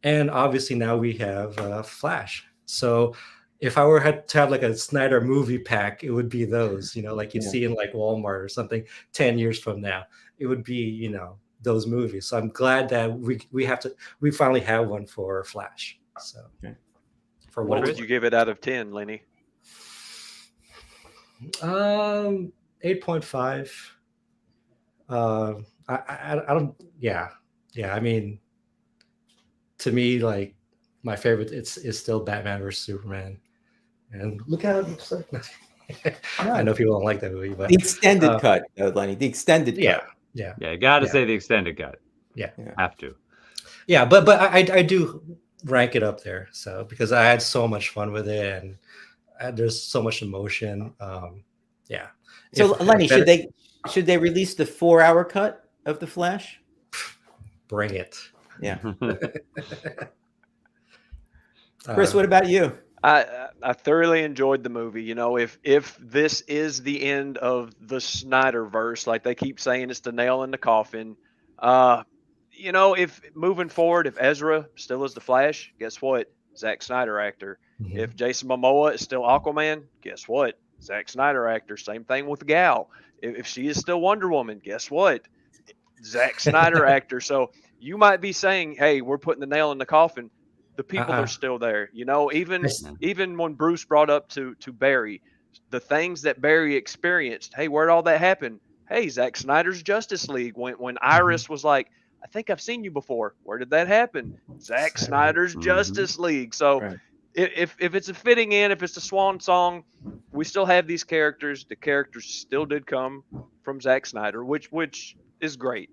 And obviously now we have Flash. So if I were to have like a Snyder movie pack, it would be those, like you'd see in like Walmart or something 10 years from now. It would be, those movies. So I'm glad that we finally have one for Flash. So for what would you give it out of 10, Lenny? 8.5. I don't. Yeah. I mean, to me, like, my favorite is still Batman versus Superman. And look how it looks like. I know people don't like that movie, but the extended cut, Lenny. The extended cut. Yeah. You got to say the extended cut. Yeah. Have to. Yeah, but I do rank it up there. So because I had so much fun with it, and there's so much emotion. So Lenny, should they release the 4-hour cut of the Flash? Bring it. Yeah. Chris, what about you? I thoroughly enjoyed the movie. If this is the end of the Snyderverse, like they keep saying, it's the nail in the coffin. If moving forward, if Ezra still is the Flash, guess what? Zack Snyder actor. Mm-hmm. If Jason Momoa is still Aquaman, guess what? Zack Snyder actor. Same thing with Gal. If she is still Wonder Woman, guess what? Zack Snyder actor. So you might be saying, hey, we're putting the nail in the coffin. The people are still there. Even when Bruce brought up to Barry, the things that Barry experienced, hey, where'd all that happen? Hey, Zack Snyder's Justice League. When Iris was like, I think I've seen you before. Where did that happen? Zack Snyder's Justice League. So if it's a fitting in, if it's a swan song, we still have these characters. The characters still did come from Zack Snyder, which is great.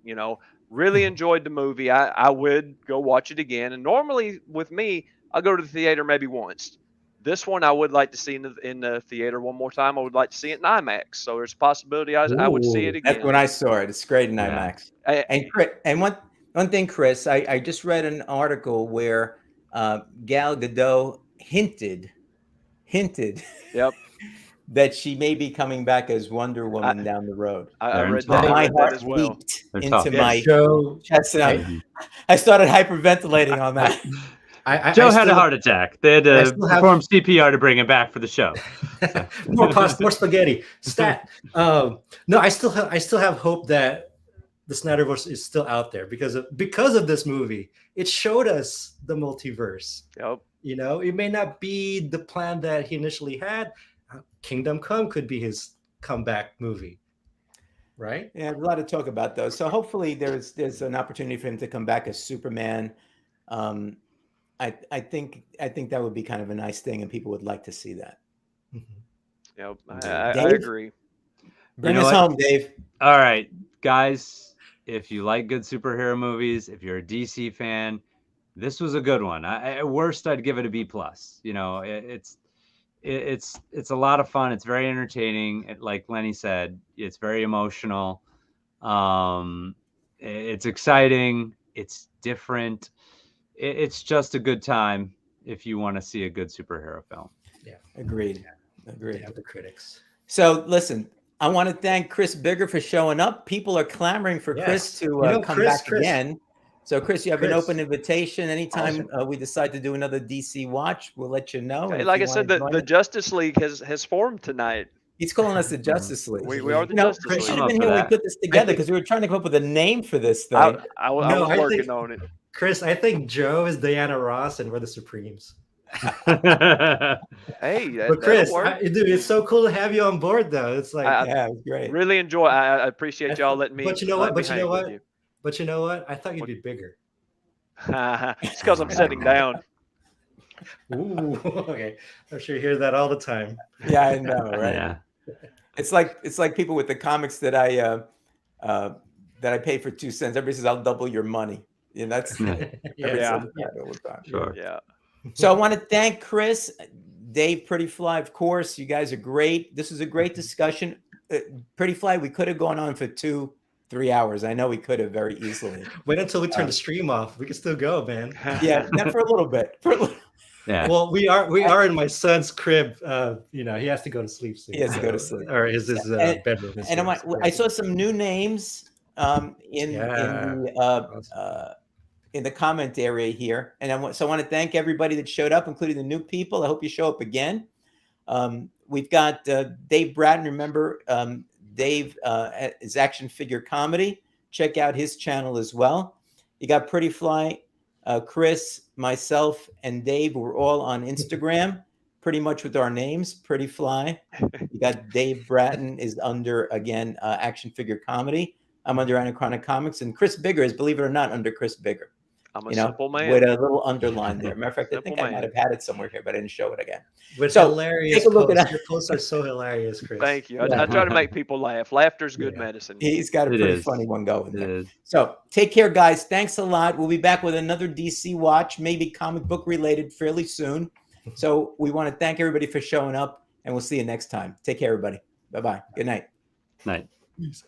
Really enjoyed the movie. I would go watch it again. And normally with me, I'll go to the theater maybe once. This one I would like to see in the theater one more time. I would like to see it in IMAX. So there's a possibility I would see it again. That's when I saw it. It's great in IMAX. And one thing, Chris, I just read an article where Gal Gadot hinted Yep. that she may be coming back as Wonder Woman down the road. I read My that heart as well. leaped into my Joe, chest, and I started hyperventilating on that. Joe had a heart attack. They had to perform CPR to bring him back for the show. More pasta, more spaghetti. Stat. No, I still have hope that the Snyderverse is still out there because of this movie. It showed us the multiverse. Yep. It may not be the plan that he initially had. Kingdom Come could be his comeback movie, right? Yeah, a lot of talk about those. So hopefully there's an opportunity for him to come back as Superman. I think that would be kind of a nice thing, and people would like to see that. Yep, I agree. Bring us home, Dave. All right, guys. If you like good superhero movies, if you're a DC fan, this was a good one. At worst, I'd give it a B+. It's a lot of fun. It's very entertaining. Like Lenny said, it's very emotional. It's exciting. It's different. It's just a good time if you want to see a good superhero film. Agreed. They Agreed. have the critics. So listen, I want to thank Chris Bigger for showing up. People are clamoring for Chris Yes. to come Chris, back again. So Chris, you have an Chris. open invitation. Anytime Awesome. we decide to do another DC watch, we'll let you know. And Hey, if like you I said, wanna the join us- Justice League has formed tonight. he's calling us the Justice League. We are the You know, Justice Chris League. should I'm have up been for here when we that. put this together think- because we were trying to come up with a name for this thing. I was No, I working think- on it. Chris, I think Joe is Diana Ross and we're the Supremes. Hey, But Chris, that'll work. dude, it's so cool to have you on board, though. It's like, Yeah, it was great. Really enjoy. I appreciate y'all letting me. But you know what? let me But you know hang with what? you. but you know what? I thought you'd be bigger. It's because I'm sitting down. Ooh, okay. I'm sure you hear that all the time. Yeah, I know, right? Yeah. It's like people with the comics that I pay for 2 cents. Everybody says I'll double your money. Yeah, that's everybody Yeah. says that all the time. Sure. Yeah. So I want to thank Chris, Dave, Pretty Fly, of course. You guys are great. This was a great discussion. Pretty Fly, we could have gone on for 2-3 hours. I know we could have very easily. Wait until we turn the stream off. We can still go, man. Yeah, not for a little bit. Yeah. Well, we are in my son's crib. He has to go to sleep soon. He has to go to sleep. Or his And- bedroom. And I saw some new names in the comment area here, and I want to thank everybody that showed up, including the new people. I hope you show up again. We've got Dave Bratton. Remember, Dave is Action Figure Comedy. Check out his channel as well. You got Pretty Fly, Chris, myself, and Dave. We're all on Instagram, pretty much with our names, Pretty Fly. You got Dave Bratton is under, again, Action Figure Comedy. I'm under Anachronic Comics, and Chris Bigger is, believe it or not, under Chris Bigger. I'm a simple man. With a little underline there. Matter of fact, I Simple think I man. might have had it somewhere here, but I didn't show it again. With So, hilarious take a look at posts. that. Your posts are so hilarious, Chris. Thank you. Yeah. I try to make people laugh. Laughter's good Yeah. medicine. He's got a It pretty is. funny one going It there. is. So take care, guys. Thanks a lot. We'll be back with another DC watch, maybe comic book related fairly soon. So we want to thank everybody for showing up, and we'll see you next time. Take care, everybody. Bye-bye. Good night. Night. Peace.